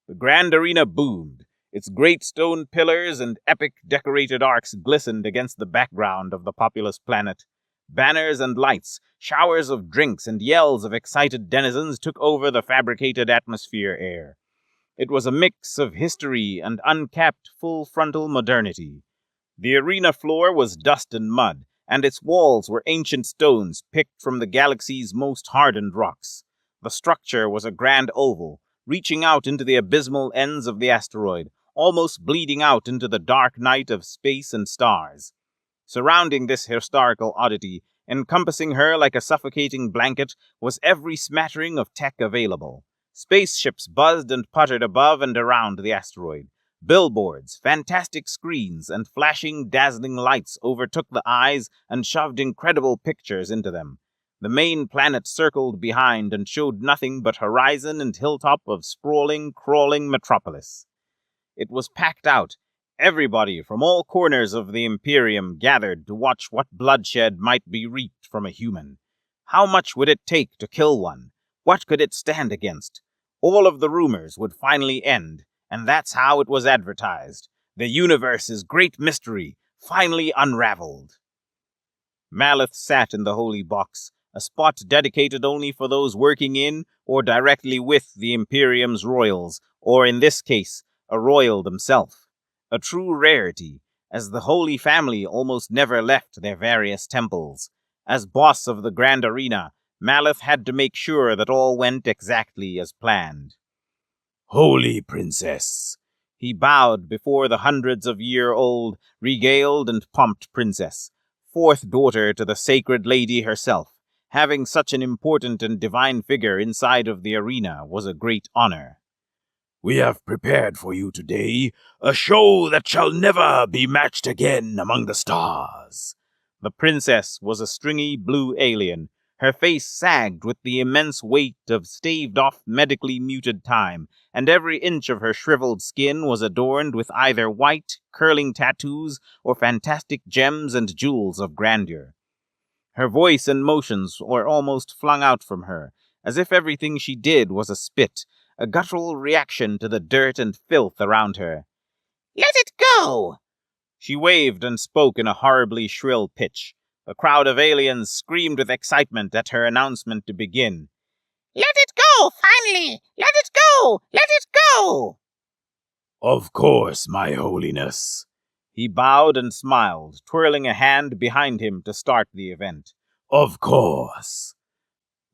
Speaker 1: The grand arena boomed. Its great stone pillars and epic decorated arcs glistened against the background of the populous planet. Banners and lights, showers of drinks, and yells of excited denizens took over the fabricated atmosphere air. It was a mix of history and uncapped full-frontal modernity. The arena floor was dust and mud, and its walls were ancient stones picked from the galaxy's most hardened rocks. The structure was a grand oval, reaching out into the abysmal ends of the asteroid, almost bleeding out into the dark night of space and stars. Surrounding this historical oddity, encompassing her like a suffocating blanket, was every smattering of tech available. Spaceships buzzed and puttered above and around the asteroid. Billboards, fantastic screens, and flashing, dazzling lights overtook the eyes and shoved incredible pictures into them. The main planet circled behind and showed nothing but horizon and hilltop of sprawling, crawling metropolis. It was packed out. Everybody from all corners of the Imperium gathered to watch what bloodshed might be wreaked from a human. How much would it take to kill one? What could it stand against? All of the rumors would finally end, and that's how it was advertised. The universe's great mystery finally unraveled. Maleth sat in the holy box, a spot dedicated only for those working in or directly with the Imperium's royals, or in this case, a royal themselves. A true rarity, as the Holy Family almost never left their various temples. As boss of the Grand Arena, Maleth had to make sure that all went exactly as planned.
Speaker 5: Holy Princess.
Speaker 1: He bowed before the hundreds-of-year-old, regaled and pomped princess, fourth daughter to the sacred lady herself. Having such an important and divine figure inside of the arena was a great honor.
Speaker 5: We have prepared for you today a show that shall never be matched again among the stars.
Speaker 1: The princess was a stringy blue alien. Her face sagged with the immense weight of staved-off medically muted time, and every inch of her shriveled skin was adorned with either white, curling tattoos or fantastic gems and jewels of grandeur. Her voice and motions were almost flung out from her, as if everything she did was a spit, a guttural reaction to the dirt and filth around her.
Speaker 4: Let it go!
Speaker 1: She waved and spoke in a horribly shrill pitch. The crowd of aliens screamed with excitement at her announcement to begin.
Speaker 3: Let it go, finally! Let it go! Let it go!
Speaker 5: Of course, my holiness.
Speaker 1: He bowed and smiled, twirling a hand behind him to start the event.
Speaker 5: Of course.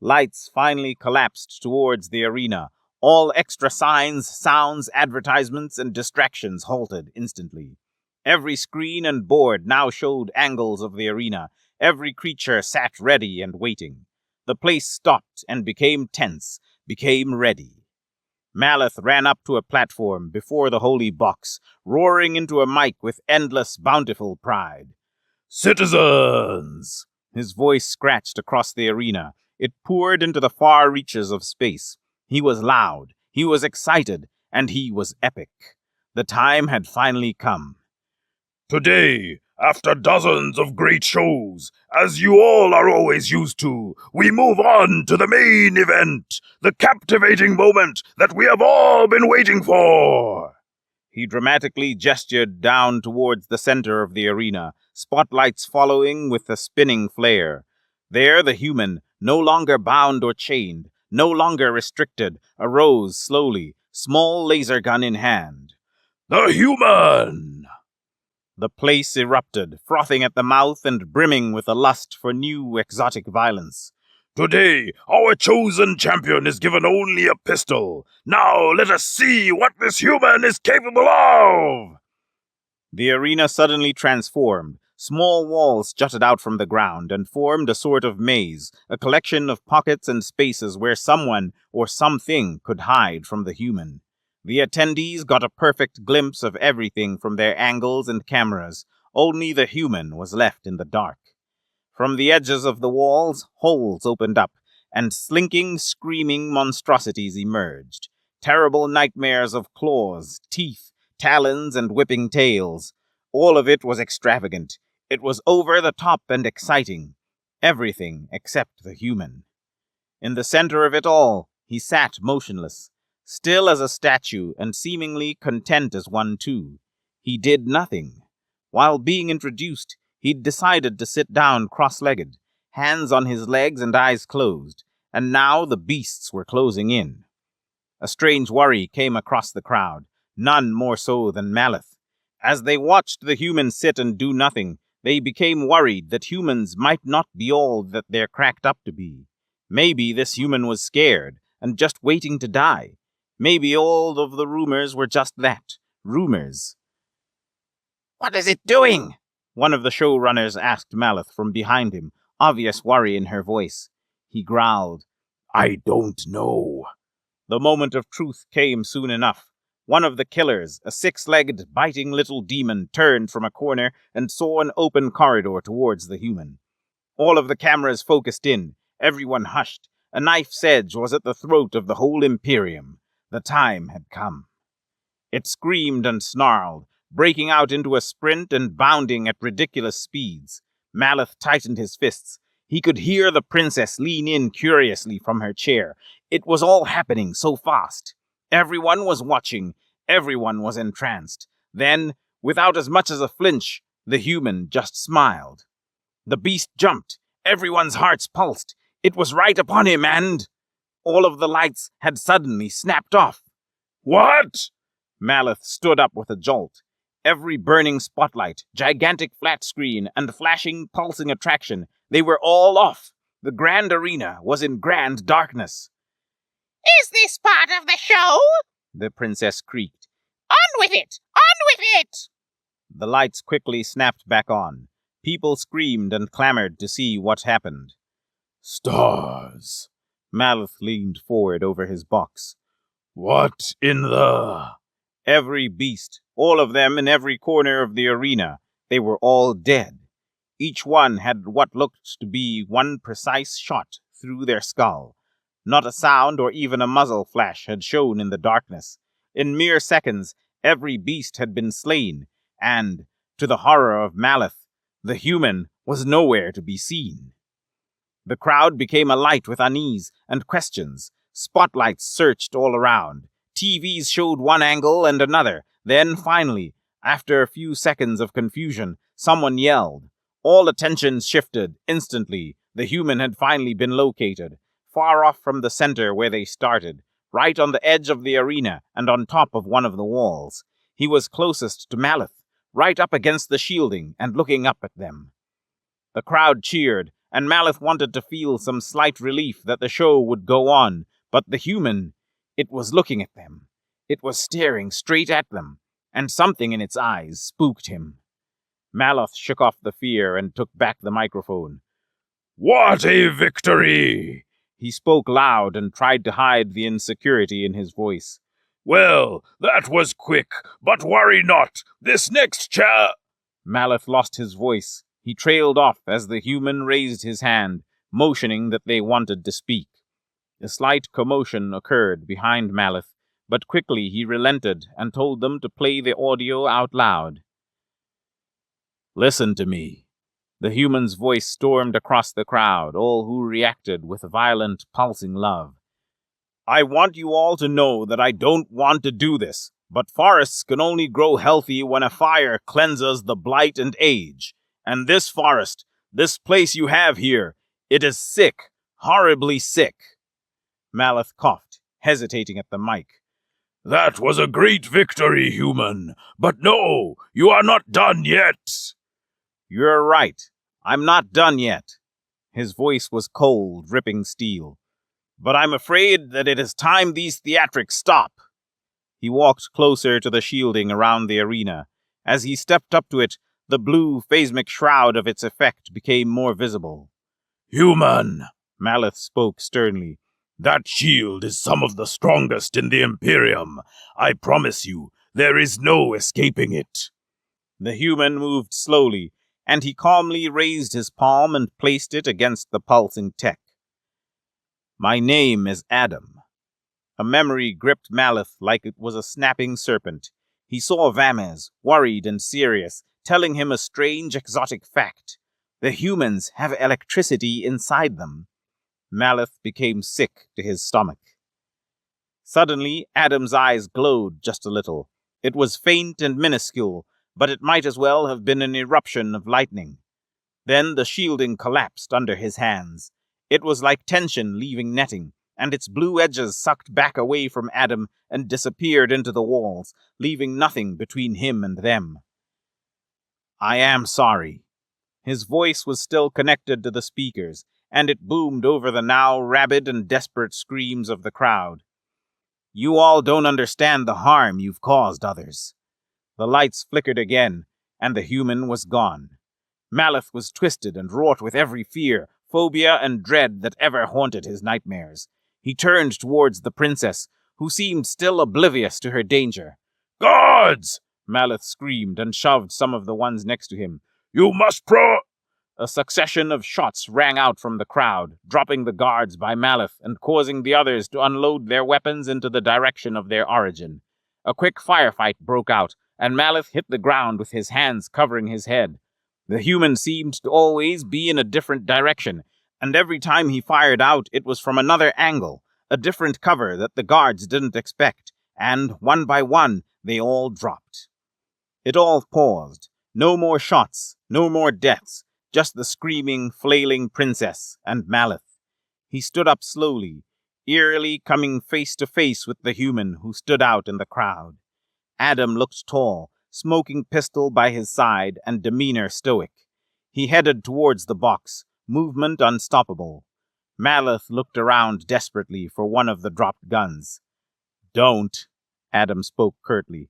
Speaker 1: Lights finally collapsed towards the arena. All extra signs, sounds, advertisements, and distractions halted instantly. Every screen and board now showed angles of the arena. Every creature sat ready and waiting. The place stopped and became tense, became ready. Maleth ran up to a platform before the holy box, roaring into a mic with endless, bountiful pride.
Speaker 5: Citizens!
Speaker 1: His voice scratched across the arena. It poured into the far reaches of space. He was loud, he was excited, and he was epic. The time had finally come.
Speaker 5: Today, After dozens of great shows, as you all are always used to, we move on to the main event, the captivating moment that we have all been waiting for.
Speaker 1: He dramatically gestured down towards the center of the arena, spotlights following with a spinning flare. There the human, no longer bound or chained, no longer restricted, arose slowly, small laser gun in hand.
Speaker 5: The human!
Speaker 1: The place erupted, frothing at the mouth and brimming with a lust for new exotic violence.
Speaker 5: Today, our chosen champion is given only a pistol. Now let us see what this human is capable of!
Speaker 1: The arena suddenly transformed. Small walls jutted out from the ground and formed a sort of maze, a collection of pockets and spaces where someone or something could hide from the human. The attendees got a perfect glimpse of everything from their angles and cameras. Only the human was left in the dark. From the edges of the walls, holes opened up, and slinking, screaming monstrosities emerged. Terrible nightmares of claws, teeth, talons, and whipping tails. All of it was extravagant. It was over the top and exciting. Everything except the human. In the center of it all, he sat motionless, still as a statue and seemingly content as one too. He did nothing. While being introduced, he'd decided to sit down cross-legged, hands on his legs and eyes closed, and now the beasts were closing in. A strange worry came across the crowd, none more so than Maleth. As they watched the humans sit and do nothing, they became worried that humans might not be all that they're cracked up to be. Maybe this human was scared and just waiting to die. Maybe all of the rumors were just that, rumors.
Speaker 4: What is it doing?
Speaker 1: One of the showrunners asked Maleth from behind him, obvious worry in her voice. He growled,
Speaker 5: I don't know.
Speaker 1: The moment of truth came soon enough. One of the killers, a six-legged, biting little demon, turned from a corner and saw an open corridor towards the human. All of the cameras focused in, everyone hushed. A knife's edge was at the throat of the whole Imperium. The time had come. It screamed and snarled, breaking out into a sprint and bounding at ridiculous speeds. Maleth tightened his fists. He could hear the princess lean in curiously from her chair. It was all happening so fast. Everyone was watching. Everyone was entranced. Then, without as much as a flinch, the human just smiled. The beast jumped. Everyone's hearts pulsed. It was right upon him and... all of the lights had suddenly snapped off.
Speaker 5: What?
Speaker 1: Maleth stood up with a jolt. Every burning spotlight, gigantic flat screen, and flashing, pulsing attraction, they were all off. The grand arena was in grand darkness.
Speaker 3: Is this part of the show?
Speaker 1: The princess creaked.
Speaker 3: On with it! On with it!
Speaker 1: The lights quickly snapped back on. People screamed and clamored to see what happened.
Speaker 5: Stars.
Speaker 1: Maleth leaned forward over his box.
Speaker 5: What in the...
Speaker 1: Every beast, all of them in every corner of the arena, they were all dead. Each one had what looked to be one precise shot through their skull. Not a sound or even a muzzle flash had shown in the darkness. In mere seconds, every beast had been slain, and, to the horror of Maleth, the human was nowhere to be seen. The crowd became alight with unease and questions. Spotlights searched all around. TVs showed one angle and another. Then, finally, after a few seconds of confusion, someone yelled. All attention shifted instantly. The human had finally been located, far off from the center where they started, right on the edge of the arena and on top of one of the walls. He was closest to Maleth, right up against the shielding and looking up at them. The crowd cheered, and Maleth wanted to feel some slight relief that the show would go on, but the human, it was looking at them. It was staring straight at them, and something in its eyes spooked him. Maleth shook off the fear and took back the microphone.
Speaker 5: What a victory!
Speaker 1: He spoke loud and tried to hide the insecurity in his voice.
Speaker 5: Well, that was quick, but worry not. This next
Speaker 1: Maleth lost his voice. He trailed off as the human raised his hand, motioning that they wanted to speak. A slight commotion occurred behind Maleth, but quickly he relented and told them to play the audio out loud. Listen to me. The human's voice stormed across the crowd, all who reacted with violent, pulsing love. I want you all to know that I don't want to do this, but forests can only grow healthy when a fire cleanses the blight and age. And this forest, this place you have here, it is sick, horribly sick. Maleth coughed, hesitating at the mic.
Speaker 5: That was a great victory, human. But no, you are not done yet.
Speaker 1: You're right. I'm not done yet. His voice was cold, ripping steel. But I'm afraid that it is time these theatrics stop. He walked closer to the shielding around the arena. As he stepped up to it, the blue phasmic shroud of its effect became more visible.
Speaker 5: Human,
Speaker 1: Maleth spoke sternly.
Speaker 5: That shield is some of the strongest in the Imperium. I promise you, there is no escaping it.
Speaker 1: The human moved slowly, and he calmly raised his palm and placed it against the pulsing tech. My name is Adam. A memory gripped Maleth like it was a snapping serpent. He saw Vamez, worried and serious, telling him a strange exotic fact. The humans have electricity inside them. Maleth became sick to his stomach. Suddenly, Adam's eyes glowed just a little. It was faint and minuscule, but it might as well have been an eruption of lightning. Then the shielding collapsed under his hands. It was like tension leaving netting, and its blue edges sucked back away from Adam and disappeared into the walls, leaving nothing between him and them. I am sorry. His voice was still connected to the speakers, and it boomed over the now rabid and desperate screams of the crowd. You all don't understand the harm you've caused others. The lights flickered again, and the human was gone. Maleth was twisted and wrought with every fear, phobia, and dread that ever haunted his nightmares. He turned towards the princess, who seemed still oblivious to her danger.
Speaker 5: Guards!
Speaker 1: Maleth screamed and shoved some of the ones next to him.
Speaker 5: You must
Speaker 1: A succession of shots rang out from the crowd, dropping the guards by Maleth and causing the others to unload their weapons into the direction of their origin. A quick firefight broke out, and Maleth hit the ground with his hands covering his head. The human seemed to always be in a different direction, and every time he fired out, it was from another angle, a different cover that the guards didn't expect, and one by one, they all dropped. It all paused. No more shots, no more deaths, just the screaming, flailing princess and Maleth. He stood up slowly, eerily coming face to face with the human who stood out in the crowd. Adam looked tall, smoking pistol by his side and demeanor stoic. He headed towards the box, movement unstoppable. Maleth looked around desperately for one of the dropped guns. Don't, Adam spoke curtly.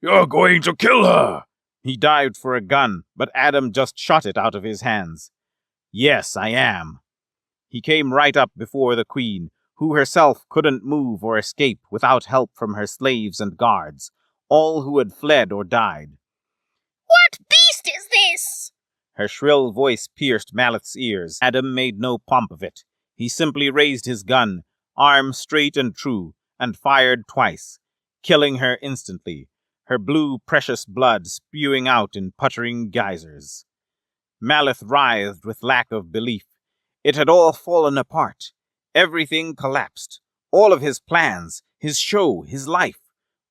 Speaker 5: You're going to kill her!
Speaker 1: He dived for a gun, but Adam just shot it out of his hands. Yes, I am. He came right up before the queen, who herself couldn't move or escape without help from her slaves and guards, all who had fled or died.
Speaker 3: What beast is this?
Speaker 1: Her shrill voice pierced Maleth's ears. Adam made no pomp of it. He simply raised his gun, arm straight and true, and fired twice, killing her instantly, her blue, precious blood spewing out in puttering geysers. Maleth writhed with lack of belief. It had all fallen apart. Everything collapsed. All of his plans, his show, his life.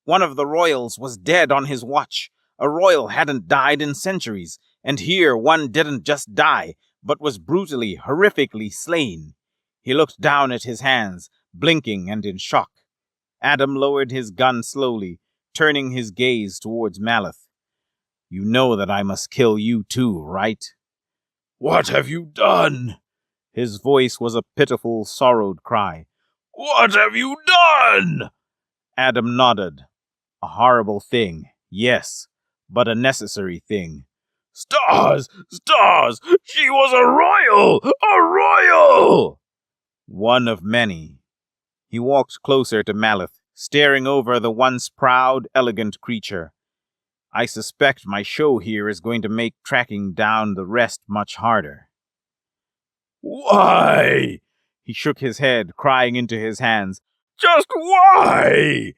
Speaker 1: One of the royals was dead on his watch. A royal hadn't died in centuries, and here one didn't just die, but was brutally, horrifically slain. He looked down at his hands, blinking and in shock. Adam lowered his gun slowly, turning his gaze towards Maleth. You know that I must kill you too, right?
Speaker 5: What have you done?
Speaker 1: His voice was a pitiful, sorrowed cry.
Speaker 5: What have you done?
Speaker 1: Adam nodded. A horrible thing, yes, but a necessary thing.
Speaker 5: Stars! Stars! She was a royal! A royal!
Speaker 1: One of many. He walked closer to Maleth, staring over the once proud, elegant creature. I suspect my show here is going to make tracking down the rest much harder.
Speaker 5: Why?
Speaker 1: He shook his head, crying into his hands.
Speaker 5: Just why?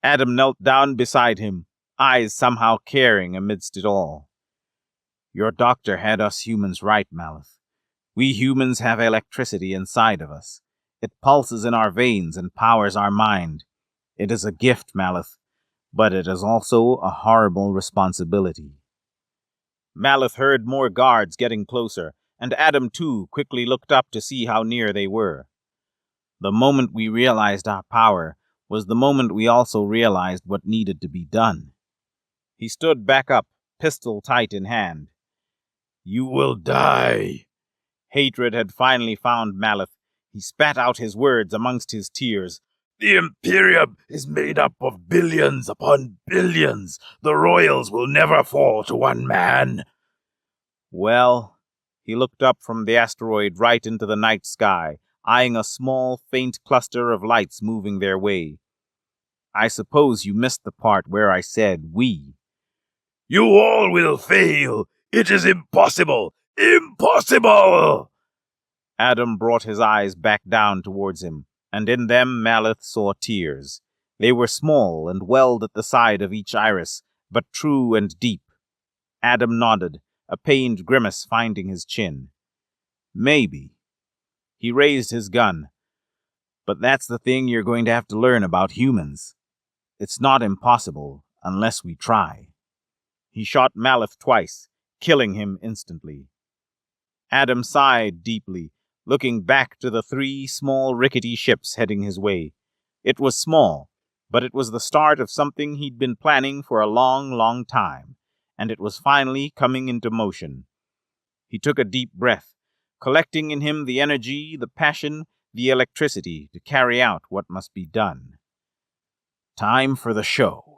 Speaker 1: Adam knelt down beside him, eyes somehow caring amidst it all. Your doctor had us humans right, Malith. We humans have electricity inside of us. It pulses in our veins and powers our mind. It is a gift, Malith, but it is also a horrible responsibility. Malith heard more guards getting closer, and Adam too quickly looked up to see how near they were. The moment we realized our power was the moment we also realized what needed to be done. He stood back up, pistol tight in hand.
Speaker 5: You will die.
Speaker 1: Hatred had finally found Malith. He spat out his words amongst his tears.
Speaker 5: The Imperium is made up of billions upon billions. The royals will never fall to one man.
Speaker 1: Well, he looked up from the asteroid right into the night sky, eyeing a small, faint cluster of lights moving their way. I suppose you missed the part where I said we.
Speaker 5: You all will fail. It is impossible. Impossible!
Speaker 1: Adam brought his eyes back down towards him, and in them Malith saw tears. They were small and welled at the side of each iris, but true and deep. Adam nodded, a pained grimace finding his chin. Maybe. He raised his gun. But that's the thing you're going to have to learn about humans. It's not impossible unless we try. He shot Malith twice, killing him instantly. Adam sighed deeply, looking back to the 3 small rickety ships heading his way. It was small, but it was the start of something he'd been planning for a long, long time, and it was finally coming into motion. He took a deep breath, collecting in him the energy, the passion, the electricity to carry out what must be done. Time for the show.